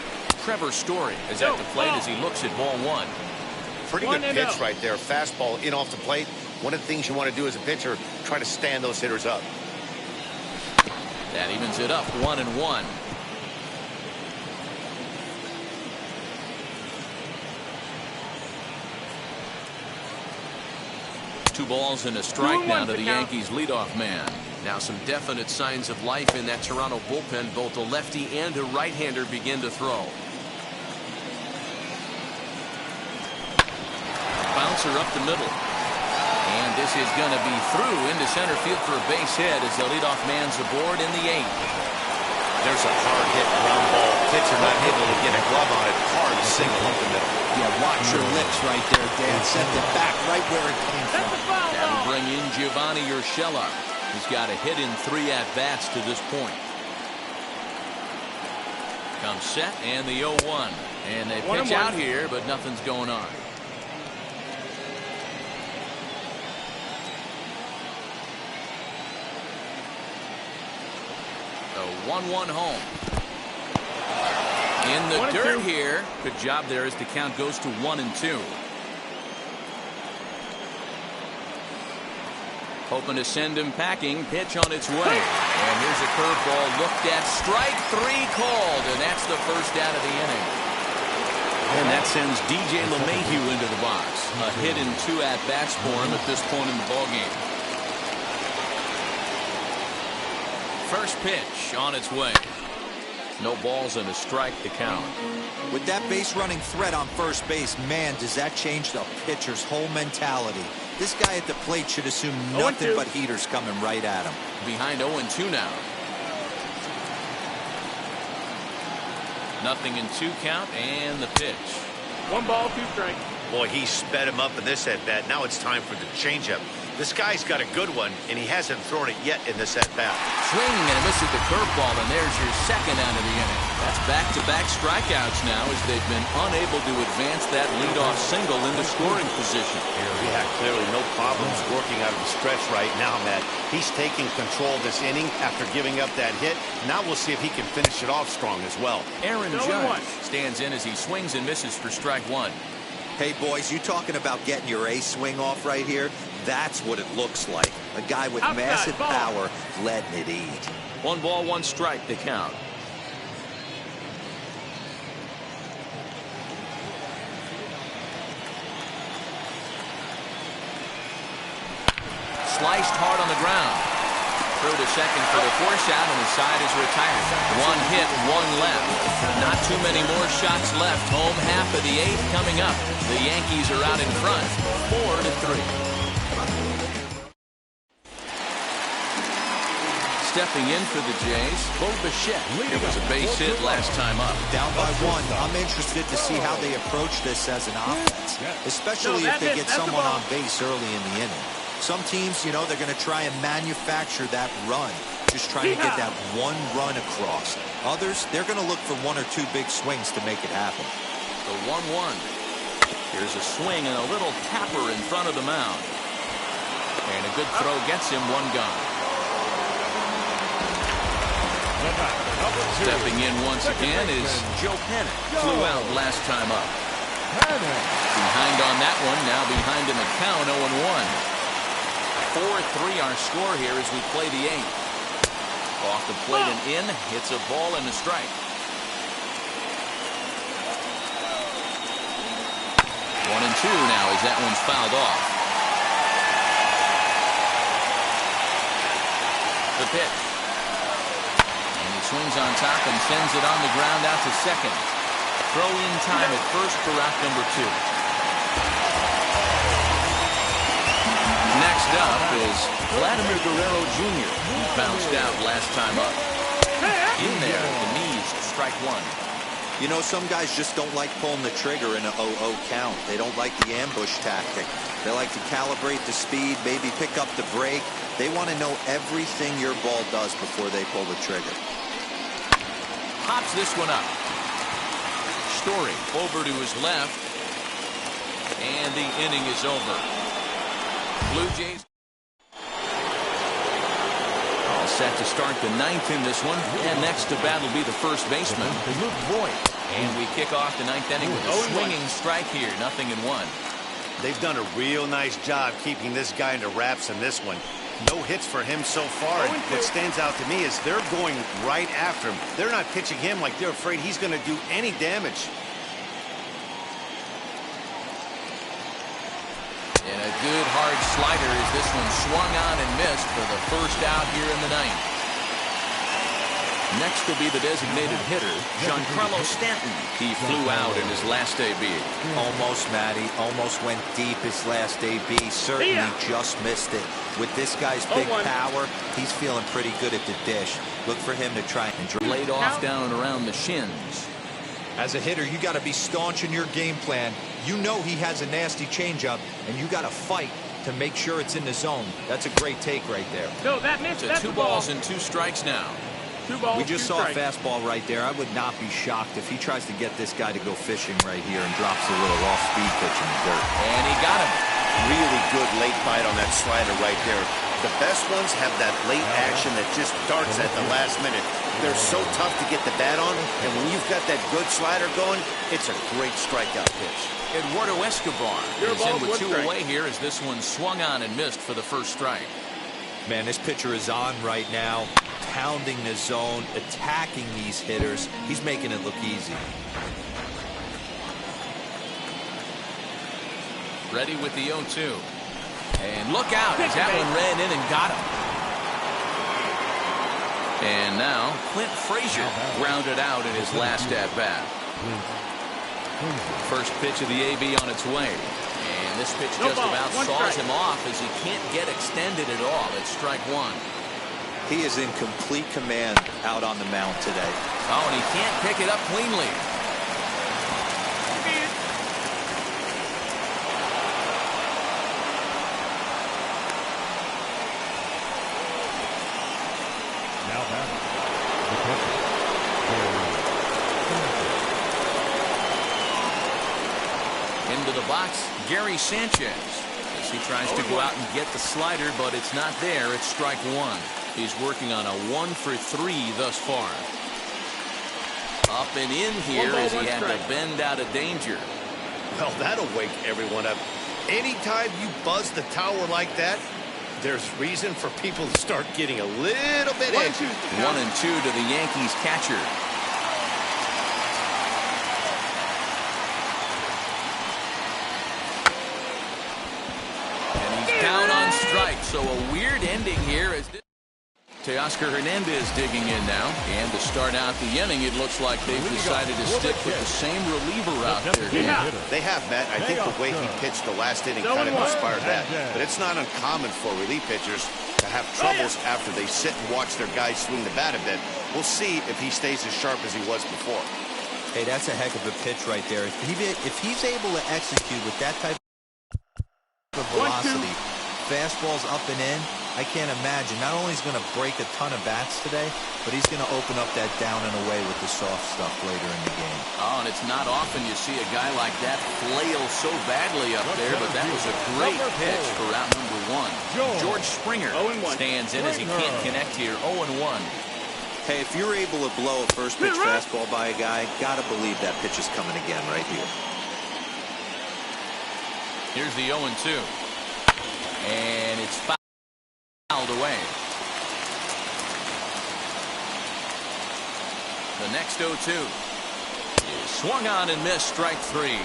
Trevor Story is at the plate as he looks at ball 1. Pretty good pitch right there. Fastball in off the plate. One of the things you want to do as a pitcher, try to stand those hitters up. That evens it up, 1-1. Two balls and a strike now to the Yankees leadoff man. Now some definite signs of life in that Toronto bullpen. Both a lefty and a right-hander begin to throw. Bouncer up the middle. And this is going to be through into center field for a base hit as the leadoff man's aboard in the 8th. There's a hard hit ground ball. Pitcher not able to get a glove on it. Hard single up the middle. Yeah, watch your lips right there, Dan. Sent it back right where it came from. That'll bring in Giovanni Urshela. He's got a hit in 3 at-bats to this point. Comes set and the 0-1. And they pitch out here, but nothing's going on. The 1-1 home. In the dirt here. Good job there as the count goes to 1-2. Hoping to send him packing. Pitch on its way. And here's a curveball looked at. Strike 3 called. And that's the first out of the inning. And that sends DJ LeMahieu into the box. A hit in 2 at-bats for him at this point in the ballgame. First pitch on its way. No balls and a strike to count. With that base running threat on first base, man, does that change the pitcher's whole mentality. This guy at the plate should assume nothing but heaters coming right at him. Behind 0-2 now. Nothing in 2 count and the pitch. 1 ball, 2 strikes. Boy, he sped him up in this at-bat. Now it's time for the changeup. This guy's got a good one, and he hasn't thrown it yet in this at-bat. Swinging and misses the curveball, and there's your second out of the inning. That's back-to-back strikeouts now as they've been unable to advance that leadoff single into scoring position. Yeah, clearly no problems working out of the stretch right now, Matt. He's taking control of this inning after giving up that hit. Now we'll see if he can finish it off strong as well. Aaron Judge stands in as he swings and misses for strike 1. Hey, boys, you talking about getting your ace swing off right here? That's what it looks like. A guy with massive power letting it eat. 1 ball, 1 strike to count. Sliced hard on the ground. Throw to second for the force out, and the side is retired. 1 hit, 1 left. Not too many more shots left. Home half of the 8th coming up. The Yankees are out in front, 4-3. Stepping in for the Jays, Bo Bichette. It was a base hit last time up. Down by 1. I'm interested to see how they approach this as an offense, especially if they get someone on base early in the inning. Some teams, you know, they're going to try and manufacture that run, just trying to get that 1 run across. Others, they're going to look for 1 or 2 big swings to make it happen. The 1-1. Here's a swing and a little tapper in front of the mound. And a good throw gets him 1 gone. Stepping in once again is Joe Panic. Flew out last time up. Behind on that one, now behind in the count, 0-1. 4-3 our score here as we play the 8th. Off the plate and in, hits a ball and a strike. 1-2 now as that one's fouled off. The pitch. And he swings on top and sends it on the ground out to second. Throw in time at first for out number 2. Next up is Vladimir Guerrero Jr. He bounced out last time up. In there, the knees, strike 1. You know, some guys just don't like pulling the trigger in a 0-0 count. They don't like the ambush tactic. They like to calibrate the speed, maybe pick up the brake. They want to know everything your ball does before they pull the trigger. Pops this one up. Story over to his left. And the inning is over. Blue Jays all set to start the 9th in this one. And next to bat will be the first baseman, Luke Voigt. And we kick off the 9th inning with a swinging strike here. 0-1. They've done a real nice job keeping this guy into wraps in this one. No hits for him so far. And what stands out to me is they're going right after him. They're not pitching him like they're afraid he's going to do any damage. And a good hard slider as this one swung on and missed for the first out here in the 9th. Next will be the designated hitter, Giancarlo Stanton. He flew out in his last AB. Almost, Matty. Almost went deep his last AB. Certainly just missed it. With this guy's big power, he's feeling pretty good at the dish. Look for him to try and laid off down and around the shins. As a hitter, you got to be staunch in your game plan. You know he has a nasty changeup, and you got to fight to make sure it's in the zone. That's a great take right there. No, that missed. It's 2 balls and 2 strikes now. 2 balls, we just saw a fastball right there. I would not be shocked if he tries to get this guy to go fishing right here and drops a little off-speed pitch in the dirt. And he got him. Really good late bite on that slider right there. The best ones have that late action that just darts at the last minute. They're so tough to get the bat on, and when you've got that good slider going, it's a great strikeout pitch. Eduardo Escobar is in with 2 away here as this one swung on and missed for the first strike. Man, this pitcher is on right now, pounding the zone, attacking these hitters. He's making it look easy. Ready with the 0-2. And look out as that one ran in and got him. And now Clint Frazier grounded out in his last at-bat. First pitch of the AB on its way. And this pitch just about saws him off as he can't get extended at all. It's strike 1. He is in complete command out on the mound today. Oh, and he can't pick it up cleanly. Into the box, Gary Sanchez, as he tries to go out and get the slider, but it's not there. It's strike 1. He's working on a 1 for 3 thus far. Up and in here as he had to bend out of danger. Well, that'll wake everyone up. Anytime you buzz the tower like that, there's reason for people to start getting a little bit edgy. 1-2 to the Yankees catcher. Down on strike, so a weird ending here as Teoscar Hernandez digging in now. And to start out the inning, it looks like they've decided to stick with the same reliever out there. They have, Matt. I think the way he pitched the last inning kind of inspired that. But it's not uncommon for relief pitchers to have troubles after they sit and watch their guys swing the bat a bit. We'll see if he stays as sharp as he was before. Hey, that's a heck of a pitch right there. If he's able to execute with that type of velocity, fastballs up and in, I can't imagine. Not only is he going to break a ton of bats today, but he's going to open up that down and away with the soft stuff later in the game. Oh, and it's not often you see a guy like that flail so badly up there, but that was a great pitch for out number 1. George Springer stands in as he can't connect here. 0-1. Hey, if you're able to blow a first pitch fastball by a guy, gotta believe that pitch is coming again right here. Here's the 0-2. And it's fouled away. The next 0-2 is swung on and missed, strike 3.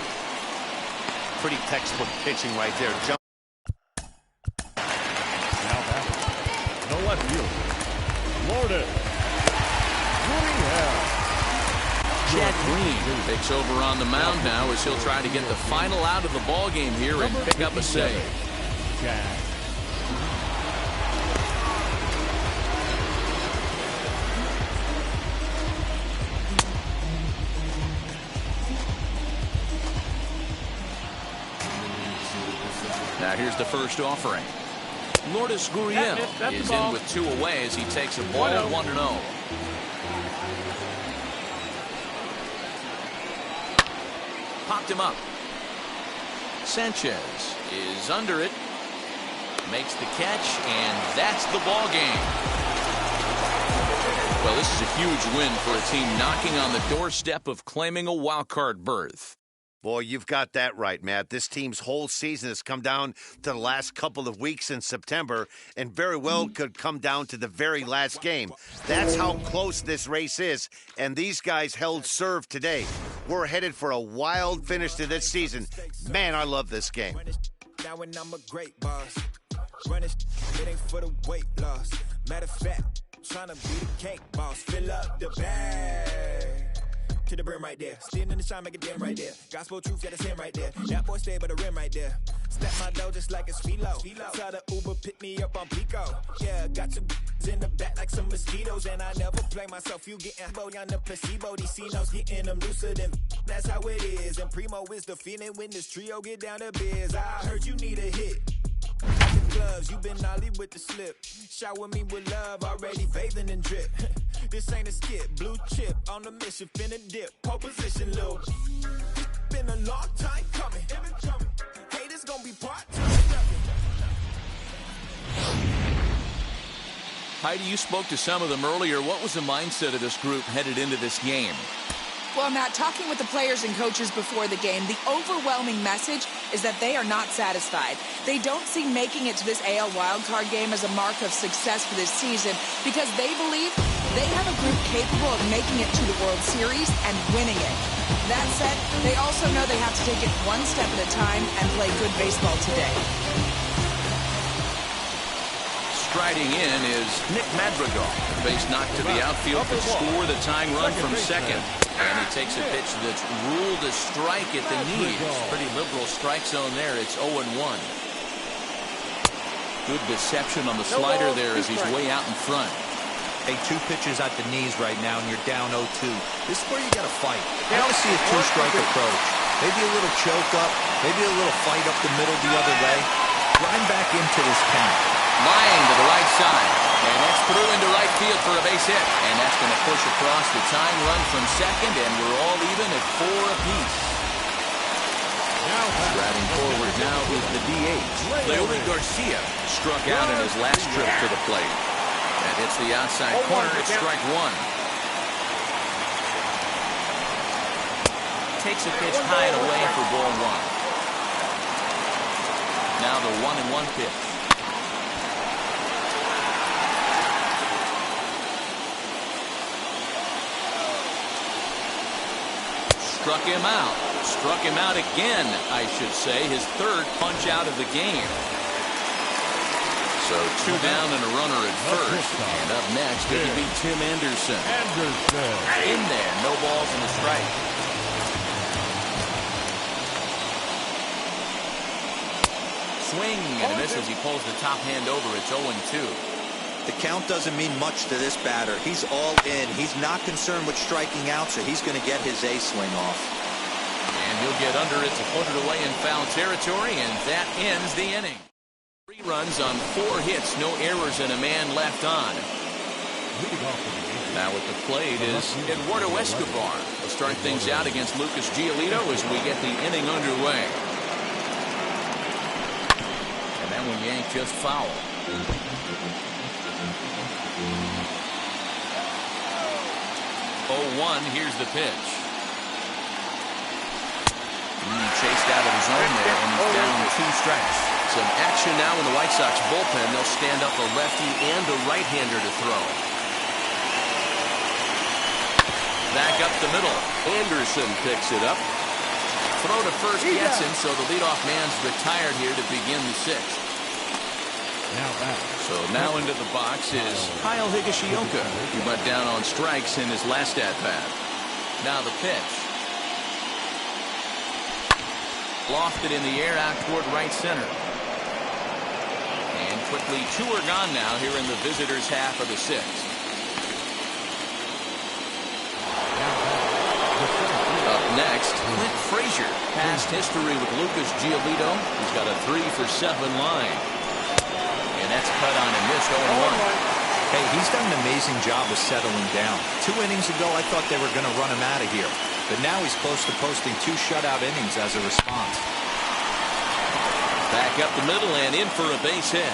Pretty textbook pitching right there. Now back. The left fielder, Lourdes Gurriel. Jack Green takes over on the mound now as he'll try to get the final out of the ball game here and pick up a save. Jack. Now here's the first offering. Lourdes Gurriel is in with 2 away as he takes a ball 1-0. Popped him up. Sanchez is under it. Makes the catch, and that's the ball game. Well, this is a huge win for a team knocking on the doorstep of claiming a wild card berth. Boy, you've got that right, Matt. This team's whole season has come down to the last couple of weeks in September and very well could come down to the very last game. That's how close this race is, and these guys held serve today. We're headed for a wild finish to this season. Man, I love this game. Now when I'm a great boss, running it ain't for the weight loss. Matter of fact, trying to be the cake boss. Fill up the bag to the brim right there. Standing in the shine, make it dim right there. Gospel truth, yeah, that's him right there. That boy stay by the rim right there. Step my dough just like it's philo. Tell the Uber pick me up on Pico. Yeah, got two in the back like some mosquitoes, and I never play myself. You getting boy on the placebo. These C-notes getting them looser than. That's how it is. And Primo is the feeling when this trio get down to biz. I heard you need a hit. Got the gloves, you been ollie with the slip. Shower me with love, already bathing and drip. This ain't a skip, blue chip on the mission, finna dip. Pole position, little. Been a long time coming. Hey, this gonna be part-time. Heidi, you spoke to some of them earlier. What was the mindset of this group headed into this game? Well, Matt, talking with the players and coaches before the game, the overwhelming message is that they are not satisfied. They don't see making it to this AL wildcard game as a mark of success for this season because they believe they have a group capable of making it to the World Series and winning it. That said, they also know they have to take it one step at a time and play good baseball today. Striding in is Nick Madrigal. Base knocked to the outfield to score the tying run from second. And he takes a pitch that's ruled a strike at the knees. Pretty liberal strike zone there. It's 0-1. Good deception on the slider there as he's way out in front. Hey, 2 pitches at the knees right now, and you're down 0-2. This is where you got to fight. I want to see a 2-strike approach. Maybe a little choke up, maybe a little fight up the middle the other way. Grind back into this count. Lying to the right side. And that's through into right field for a base hit. And that's going to push across the tying run from second, and we're all even at 4 apiece. Striding forward now is the DH. Leody Garcia struck out in his last trip to the plate. That hits the outside corner. It's strike 1. Takes a pitch high and away for ball 1. Now the 1-1 pitch. Struck him out. Struck him out again, I should say. His 3rd punch out of the game. So 2 down and a runner at first. And up next, it'll be Tim Anderson. In there, no balls and a strike. Swing and a miss as he pulls the top hand over. It's 0-2. The count doesn't mean much to this batter. He's all in. He's not concerned with striking out, so he's going to get his A swing off. And he'll get under it to put it away in foul territory, and that ends the inning. 3 runs on 4 hits, no errors, and a man left on. Now at the plate is Eduardo Escobar. We'll start things out against Lucas Giolito as we get the inning underway. And that one yanked just foul. 0-1, here's the pitch. Chased out of his own there, and he's down 2 strikes. Some action now in the White Sox bullpen. They'll stand up a lefty and a right-hander to throw. Back up the middle. Anderson picks it up. Throw to first gets him, so the leadoff man's retired here to begin the 6th. So now into the box is Kyle Higashioka. He went down on strikes in his last at-bat. Now the pitch. Lofted in the air out toward right center. And quickly 2 are gone now here in the visitors' half of the 6th. Up next, Clint Frazier. Past history with Lucas Giolito. He's got a 3-for-7 line. And that's cut on and missed 0-1. Hey, he's done an amazing job of settling down. 2 innings ago, I thought they were going to run him out of here. But now he's close to posting 2 shutout innings as a response. Back up the middle and in for a base hit.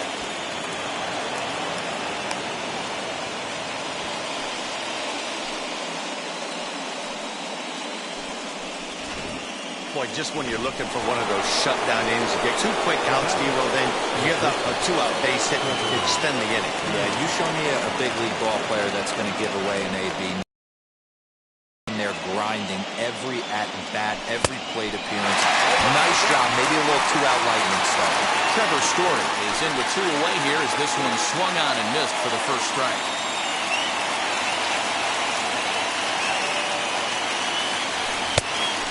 Boy, just when you're looking for one of those shutdown innings, you get 2 quick outs, D-Roll, then you give up a 2-out base hit to extend the inning. Yeah, you show me a big league ball player that's going to give away an AB. They're grinding every at-bat, every plate appearance. Nice job, maybe a little 2-out lightning stuff. Trevor Story is in with 2 away here as this one swung on and missed for the first strike.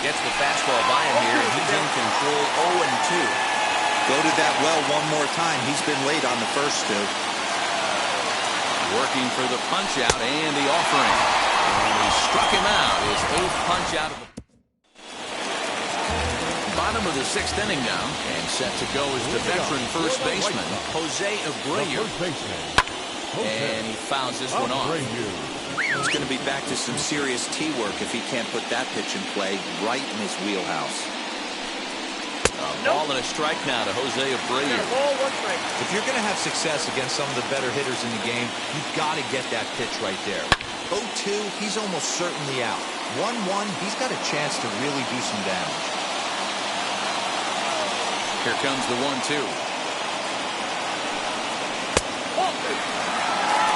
Gets the fastball by him here, and he's in control 0-2. Go to that well one more time. He's been late on the first 2. Working for the punch out and the offering. And he struck him out. His 8th punch out of the bottom of the 6th inning now. And set to go is the veteran first baseman, Jose Abreu. And he fouls this one off. He's going to be back to some serious tee work if he can't put that pitch in play right in his wheelhouse. A ball and a strike now to Jose Abreu. If you're going to have success against some of the better hitters in the game, you've got to get that pitch right there. 0-2, he's almost certainly out. 1-1, he's got a chance to really do some damage. Here comes the 1-2.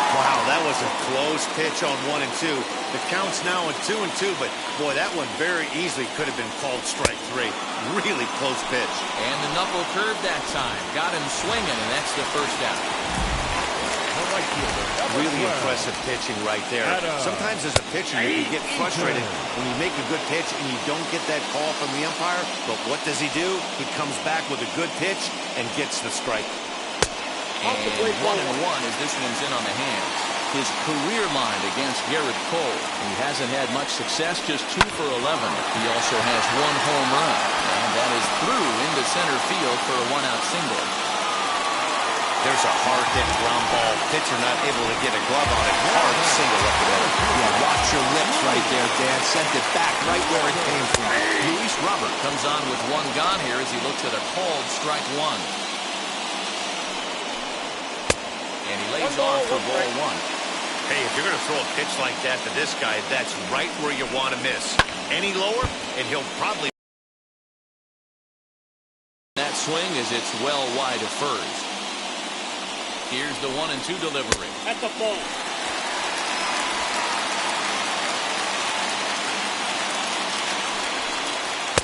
Wow, that was a close pitch on 1 and 2. The count's now at 2 and 2, but boy, that one very easily could have been called strike 3. Really close pitch. And the knuckle curve that time. Got him swinging, and that's the first out. Really impressive pitching right there. Sometimes as a pitcher, you can get frustrated when you make a good pitch and you don't get that call from the umpire. But what does he do? He comes back with a good pitch and gets the strike. And 1-1 as this one's in on the hands. His career line against Garrett Cole. He hasn't had much success, just 2 for 11. He also has 1 home run. And that is through into center field for a 1-out single. There's a hard-hit ground ball. Pitcher not able to get a glove on it. Hard single up the middle. Yeah, watch your lips right there, Dan. Sent it back right where it came from. Luis Robert comes on with 1 gone here as he looks at a called strike 1. And he lays off for ball 1. Hey, if you're going to throw a pitch like that to this guy, that's right where you want to miss. Any lower, and he'll probably... That swing as it's well wide of first. Here's the 1-2 delivery. At the ball.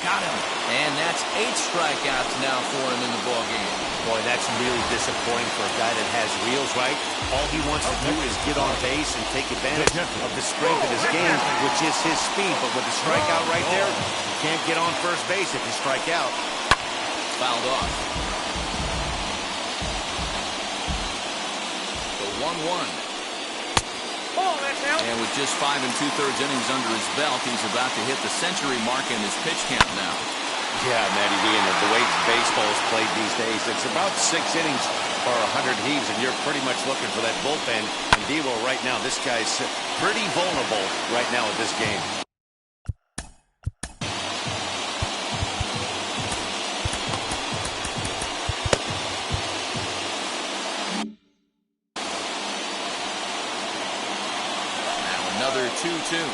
Got him. And that's 8 strikeouts now for him in the ballgame. Boy, that's really disappointing for a guy that has wheels, right? All he wants to do is get on base and take advantage of the strength of his game, which is his speed. But with the strikeout right there, you can't get on first base if you strike out. Fouled off. The 1-1. And with just 5 2/3 innings under his belt, he's about to hit the century mark in his pitch count now. Yeah, Matty D, and the way baseball is played these days, it's about 6 innings for 100 heaves, and you're pretty much looking for that bullpen. And D-Roll right now, this guy's pretty vulnerable right now in this game. Now another 2-2.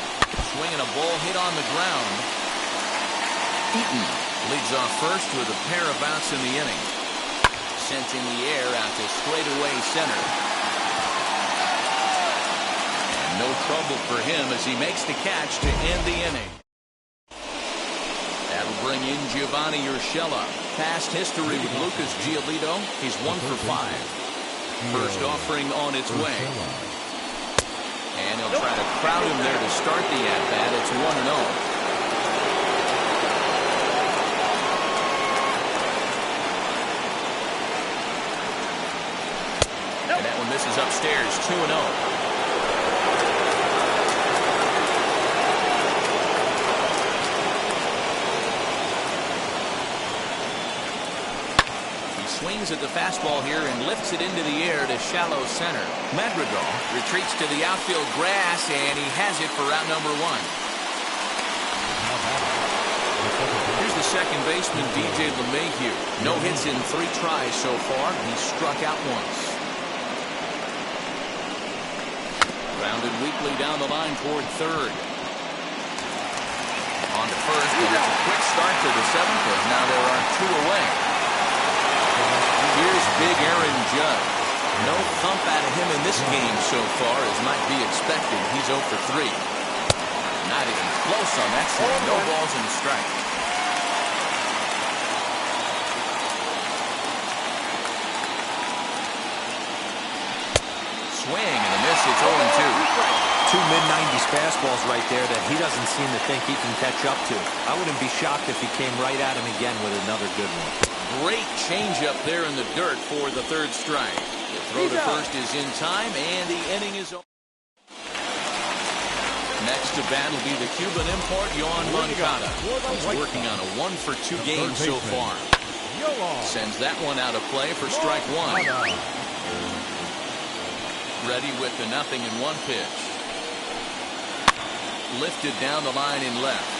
Eaton leads off first with a pair of outs in the inning. Sent in the air out to straightaway center. And no trouble for him as he makes the catch to end the inning. That'll bring in Giovanni Urshela. Past history with Lucas Giolito. He's 1 for 5. First offering on its way. And he'll try to crowd him there to start the at-bat. It's 1-0. And that one misses upstairs, 2-0. Swings at the fastball here and lifts it into the air to shallow center. Madrigal retreats to the outfield grass, and he has it for route number 1. Here's the second baseman, DJ LeMahieu. No hits in 3 tries so far. He's struck out once. Grounded weakly down the line toward third. On to first, and it's a quick start to the 7th, as now there are 2 away. Here's big Aaron Judge. No thump out of him in this game so far, as might be expected. He's 0 for 3. Not even close on that swing. No balls and a strike. Swing and a miss. It's 0-2. 2 mid-90s fastballs right there that he doesn't seem to think he can catch up to. I wouldn't be shocked if he came right at him again with another good one. Great changeup there in the dirt for the 3rd strike. The throw to first is in time, and the inning is over. Next to bat will be the Cuban import, Yoan Moncada. He's working on a 1 for 2 game so far. Sends that one out of play for strike 1. Ready with the 0-1 pitch. Lifted down the line in left.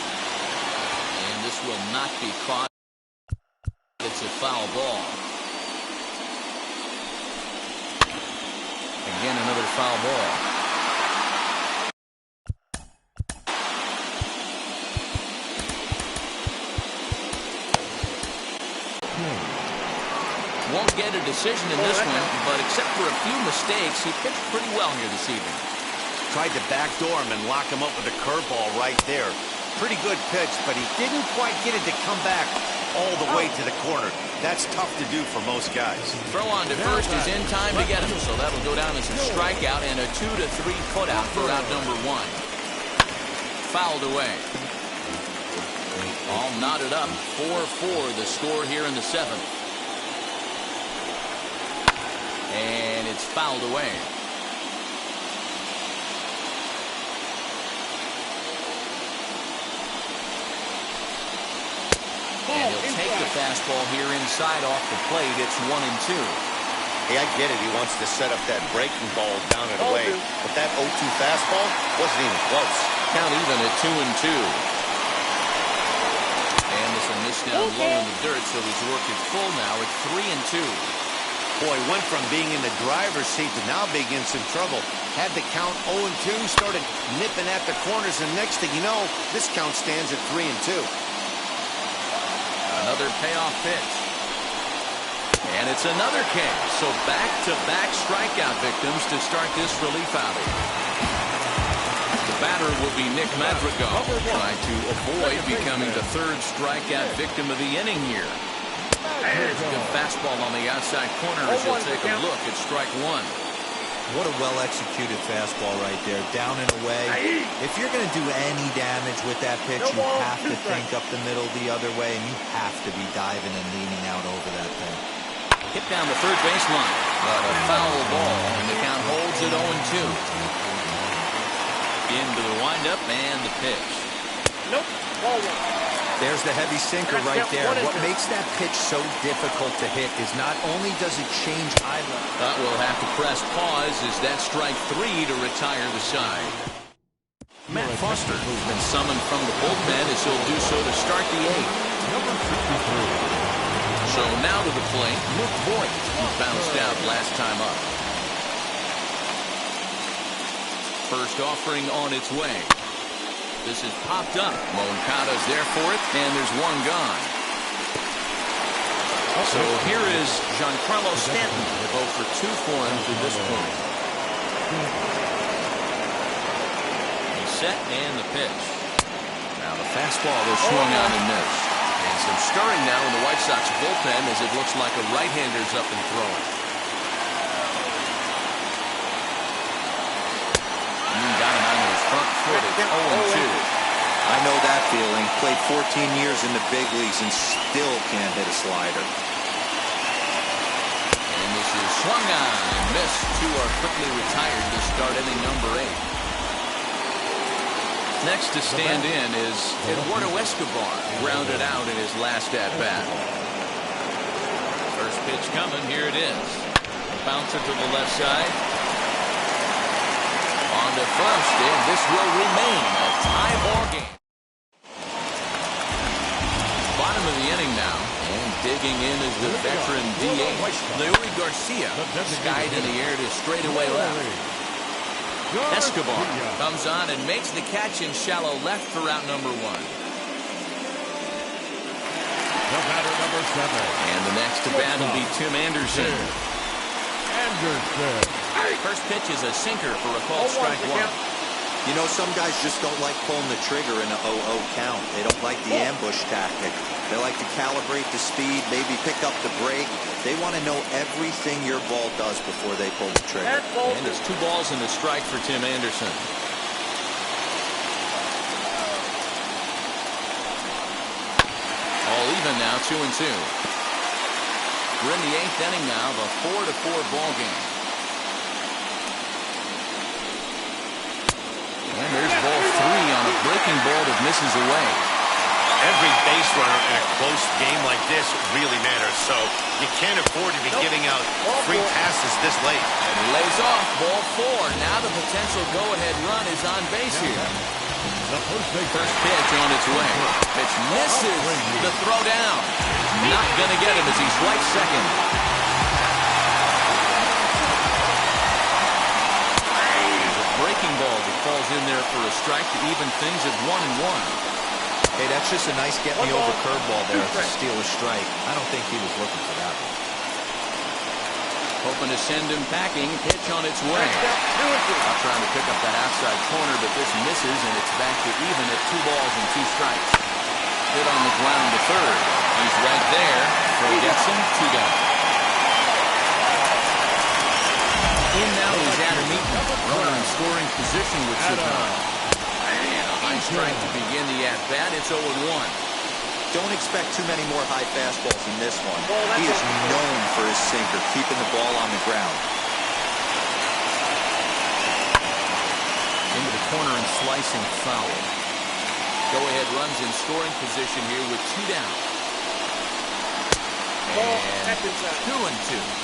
And this will not be caught. It's a foul ball. Again, another foul ball. Won't get a decision in this one, but except for a few mistakes, he pitched pretty well here this evening. Tried to backdoor him and lock him up with a curveball right there. Pretty good pitch, but he didn't quite get it to come back all the way to the corner. That's tough to do for most guys. Throw on to first is in time to get him, so that'll go down as a strikeout and a 2 to 3 putout for out number 1. Fouled away. All knotted up. 4-4 the score here in the 7th. And it's fouled away. And he'll take the fastball here inside off the plate. It's 1-2. Hey, I get it. He wants to set up that breaking ball down and away. But that 0-2 fastball wasn't even close. Count even at 2-2. And this will miss down low in the dirt, so he's worked it full now at 3-2. Boy, went from being in the driver's seat to now being in some trouble. Had the count 0-2, started nipping at the corners, and next thing you know, this count stands at 3-2. Another payoff pitch. And it's another K. So back-to-back strikeout victims to start this relief outing. The batter will be Nick Madrigal, trying to avoid becoming the 3rd strikeout victim of the inning here. There's a good fastball on the outside corner as he'll take a look at strike 1. What a well-executed fastball right there, down and away. If you're going to do any damage with that pitch, you have to think up the middle the other way, and you have to be diving and leaning out over that thing. Hit down the 3rd baseline, but a foul ball, and the count holds at 0-2. Into the windup and the pitch. Nope, ball 1. There's the heavy sinker right there. What makes that pitch so difficult to hit is not only does it change eye level. But we'll have to press pause as that strike 3 to retire the side. Matt Foster, who's been summoned from the bullpen, as he'll do so to start the 8th. Number 63. So now to the plate, Luke Voigt, who bounced out last time up. First offering on its way. This is popped up. Moncada's there for it, and there's one gone. So here is Giancarlo Stanton, 0 for 2 for him to this point. He's set and the pitch. Now the fastball was swung on and missed. And some stirring now in the White Sox bullpen as it looks like a right-hander's up and throwing. Got him on his front foot at 0-2. I know that feeling. Played 14 years in the big leagues and still can't hit a slider. And this is swung on and missed. Two are quickly retired to start inning number 8. Next to stand in is Eduardo Escobar, grounded out in his last at-bat. First pitch coming, here it is. Bouncer to the left side. On to first, and this will remain a tie ball game. Bottom of the inning now, and digging in is the veteran DH, Leury Garcia, skied in the air to straightaway left. Escobar comes on and makes the catch in shallow left for out number 1. The batter, number 7. And the next to bat will be Tim Anderson. First pitch is a sinker for a called strike 1. You know, some guys just don't like pulling the trigger in an 0-0 count. They don't like the ambush tactic. They like to calibrate the speed, maybe pick up the brake. They want to know everything your ball does before they pull the trigger. And it's 2 balls and a strike for Tim Anderson. All even now, 2-2. We're in the 8th inning now, the 4-4 ball game. And there's ball 3 on a breaking ball that misses away. Every base runner in a close game like this really matters, so you can't afford to be giving out free passes this late. And he lays off ball 4. Now the potential go-ahead run is on base here. First pitch on its way. Pitch misses the throw down. Not going to get him as he swipes second. Breaking ball that falls in there for a strike to even things at 1-1. Hey, that's just a nice get-me-over curveball there to steal a strike. I don't think he was looking for that one. Hoping to send him packing. Pitch on its way. Not trying to pick up that outside corner, but this misses, and it's back to even at 2 balls and 2 strikes. Hit on the ground to third. He's right there. Throw gets him. 2 down. In now is Adam Eaton. Runner in scoring position with Chicago. And a high strike to begin the at-bat. It's 0-1. Don't expect too many more high fastballs in this one. He is known for his sinker, keeping the ball on the ground. Into the corner and slicing foul. Go-ahead runs in scoring position here with 2 down. And 2-2.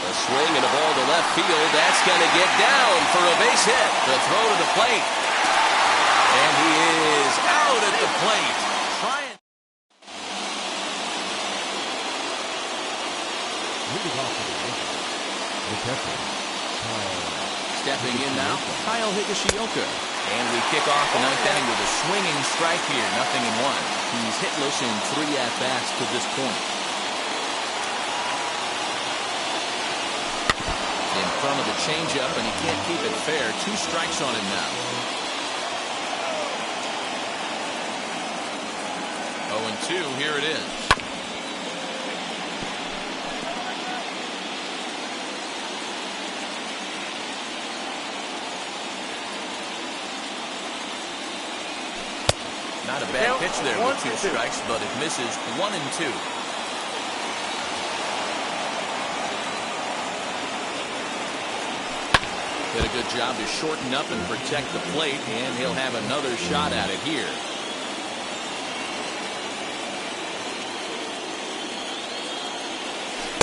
A swing and a ball to left field. That's going to get down for a base hit. The throw to the plate. And he is out at the plate. Trying. Stepping in now, Kyle Higashioka. And we kick off the 9th inning with a swinging strike here. 0-1. He's hitless in 3 at-bats to this point. In front of the changeup, and he can't keep it fair. 2 strikes on him now. 0-2, here it is. Not a bad pitch there with 2 strikes, but it misses 1-2. Did a good job to shorten up and protect the plate, and he'll have another shot at it here.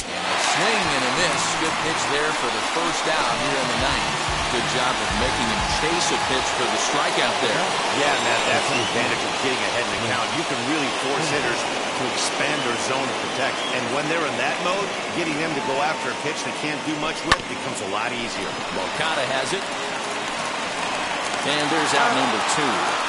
And a swing and a miss. Good pitch there for the first out here in the 9th. Good job of making him chase a pitch for the strikeout there. Yeah, Matt, that's advantage of getting ahead in the count. You can really force hitters to expand their zone of protect. And when they're in that mode, getting them to go after a pitch they can't do much with becomes a lot easier. Moncada has it. And there's out number 2.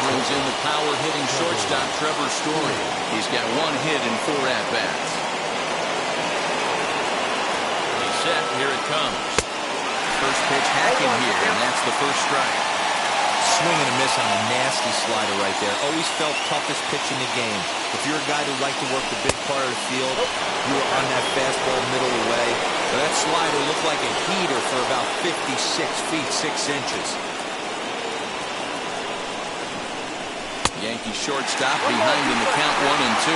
Brings in the power-hitting shortstop Trevor Story. He's got 1 hit in 4 at-bats. He's set. Here it comes. First pitch hacking here, and that's the first strike. Swing and a miss on a nasty slider right there. Always felt toughest pitch in the game. If you're a guy who liked to work the big part of the field, you were on that fastball middle away. But that slider looked like a heater for about 56 feet 6 inches. Yankee shortstop behind in the count 1-2.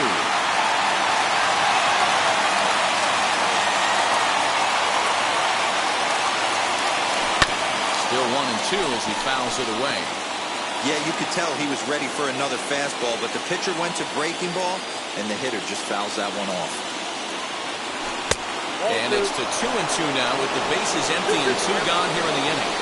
Still 1-2 as he fouls it away. Yeah, you could tell he was ready for another fastball, but the pitcher went to breaking ball, and the hitter just fouls that one off. And it's to 2-2 now with the bases empty and 2 gone here in the inning.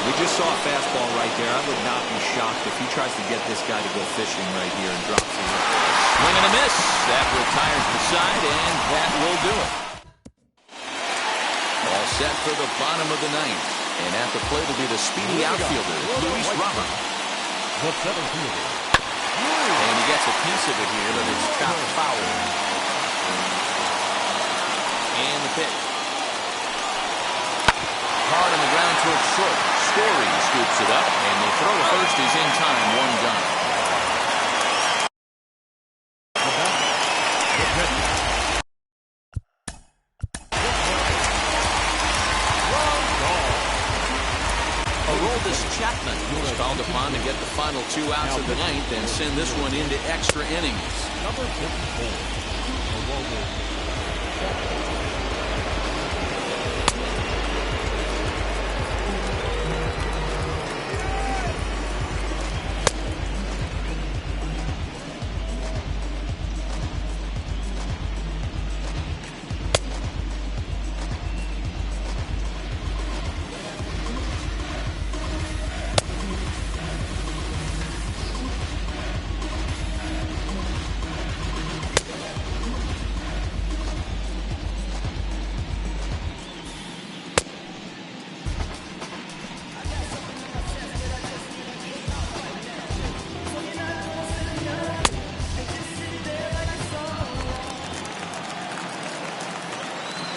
We just saw a fastball right there. I would not be shocked if he tries to get this guy to go fishing right here and drops it. Swing and a miss. That retires the side, and that will do it. All set for the bottom of the 9th. And at the plate will be the speedy outfielder, Luis Rama. The center fielder. And he gets a piece of it here, but it's chopped foul. And the pitch. Hard on the ground towards short. Story scoops it up, and the throw to first is in time. 1 gone. Aroldis Chapman was called upon to get the final 2 outs of the 9th and send this one into extra innings. Number 54. Aroldis Chapman.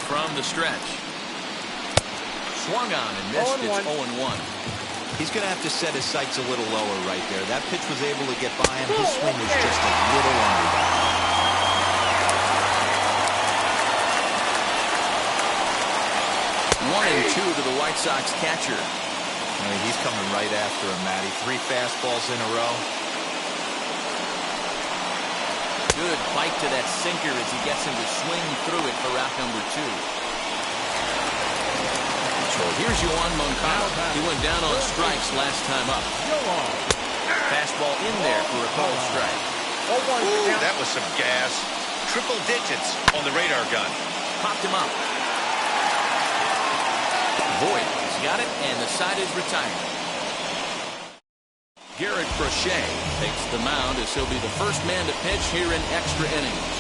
From the stretch. Swung on and missed. It's 0-1. He's going to have to set his sights a little lower right there. That pitch was able to get by him. His swing was just a little under. 1-2 to the White Sox catcher. I mean, he's coming right after him, Matty. 3 fastballs in a row. Good bite to that sinker as he gets him to swing through it for out number 2. So here's Yoan Moncada. He went down on strikes last time up. Fastball in there for a called strike. Ooh, that was some gas. Triple digits on the radar gun. Popped him up. Voit has got it, and the side is retired. Garrett Crochet takes the mound as he'll be the first man to pitch here in extra innings.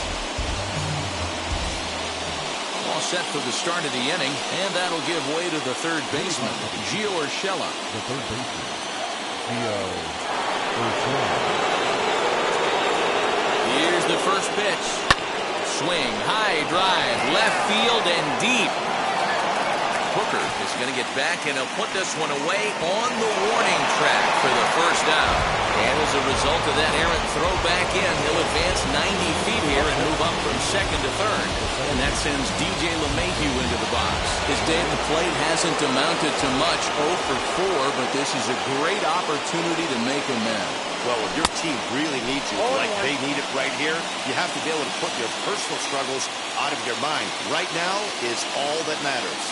All set for the start of the inning, and that'll give way to the third baseman, Gio Urshela. The third baseman, Gio Urshela. Here's the first pitch. Swing, high drive, left field and deep. Hooker is going to get back, and he'll put this one away on the warning track for the first out. And as a result of that errant throw back in, he'll advance 90 feet here and move up from second to third. And that sends DJ LeMahieu into the box. His day at the plate hasn't amounted to much, 0 for 4, but this is a great opportunity to make amends. Well, when your team really needs you, like they need it right here, you have to be able to put your personal struggles out of your mind. Right now is all that matters.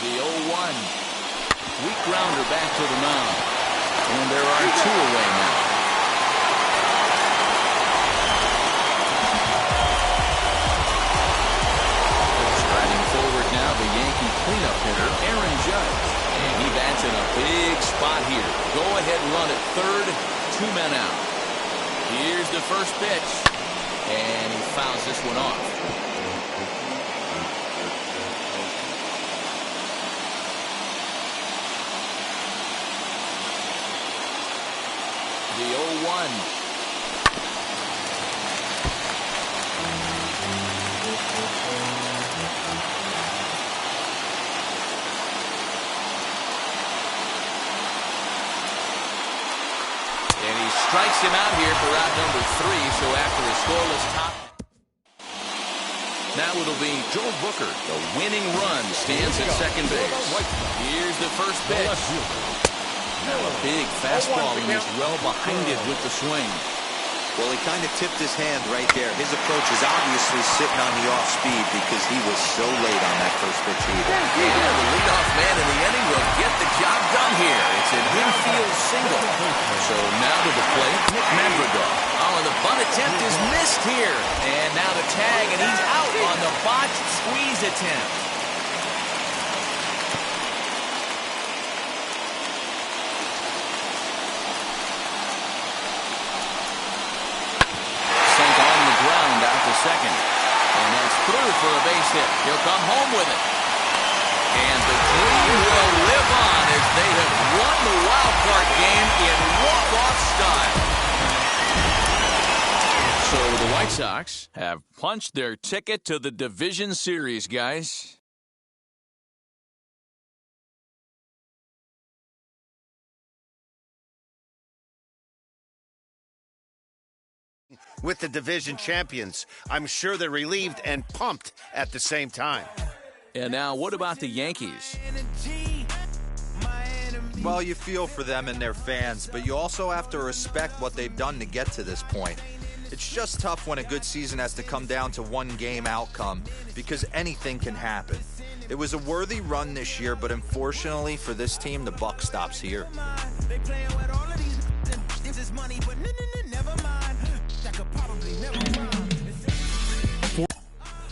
The 0-1. Weak grounder back to the mound. And there are 2 away now. Striding forward Judge. And he bats in a big spot here. Go-ahead run at third, 2 men out. Here's the first pitch. And he fouls this one off. The 0-1. Strikes him out here for out number 3, so after a scoreless top. Now it'll be Joe Booker. The winning run stands at second base. Here's the first pitch. Now a big fastball, and he's well behind it with the swing. Well, he kind of tipped his hand right there. His approach is obviously sitting on the off speed because he was so late on that first pitch either. And the leadoff man in the inning will get the job done here. It's an infield single. So now to the plate, Nick Madrigal. Oh, and the bunt attempt is missed here. And now the tag, and he's out on the botched squeeze attempt. Second, and that's through for a base hit. He'll come home with it. And the dream will live on as they have won the wild card game in walk-off style. So the White Sox have punched their ticket to the division series, guys. With the division champions, I'm sure they're relieved and pumped at the same time. And now, what about the Yankees? Well, you feel for them and their fans, but you also have to respect what they've done to get to this point. It's just tough when a good season has to come down to one game outcome because anything can happen. It was a worthy run this year, but unfortunately for this team, the buck stops here.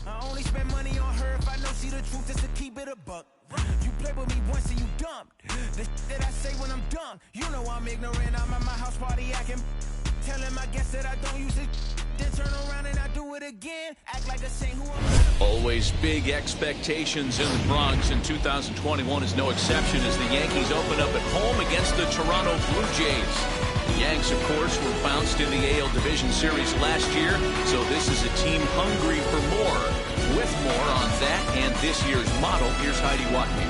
I only spend money on her if I know she the truth, just to keep it a buck. You play with me once and you dumped. The that I say when I'm done, you know I'm ignorant. I'm at my house party acting, telling my guests that I don't use it. Then turn around and I do it again. Act like a saint who I'm. Always big expectations in the Bronx, and 2021 is no exception as the Yankees open up at home against the Toronto Blue Jays. The Yanks, of course, were bounced in the AL Division Series last year, so this is a team hungry for more. With more on that and this year's model, here's Heidi Watney.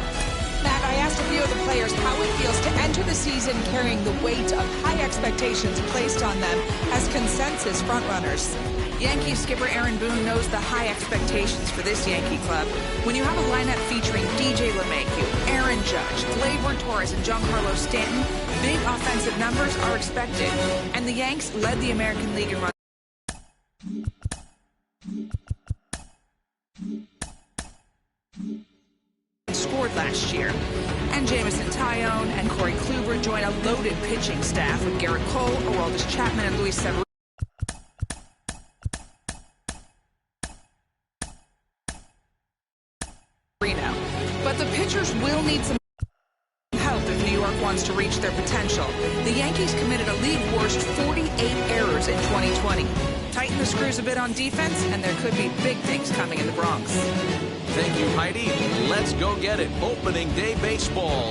Matt, I asked a few of the players how it feels to enter the season carrying the weight of high expectations placed on them as consensus frontrunners. Yankee skipper Aaron Boone knows the high expectations for this Yankee club. When you have a lineup featuring DJ LeMahieu, Aaron Judge, Gleyber Torres, and Giancarlo Stanton, big offensive numbers are expected. And the Yanks led the American League in runs. Scored last year. And Jamison Tyone and Corey Kluber join a loaded pitching staff with Garrett Cole, Aroldis Chapman, and Luis Severino. But the pitchers will need some help if New York wants to reach their potential. The Yankees committed a league-worst 48 errors in 2020. Tighten the screws a bit on defense, and there could be big things coming in the Bronx. Thank you, Heidi. Let's go get it. Opening day baseball.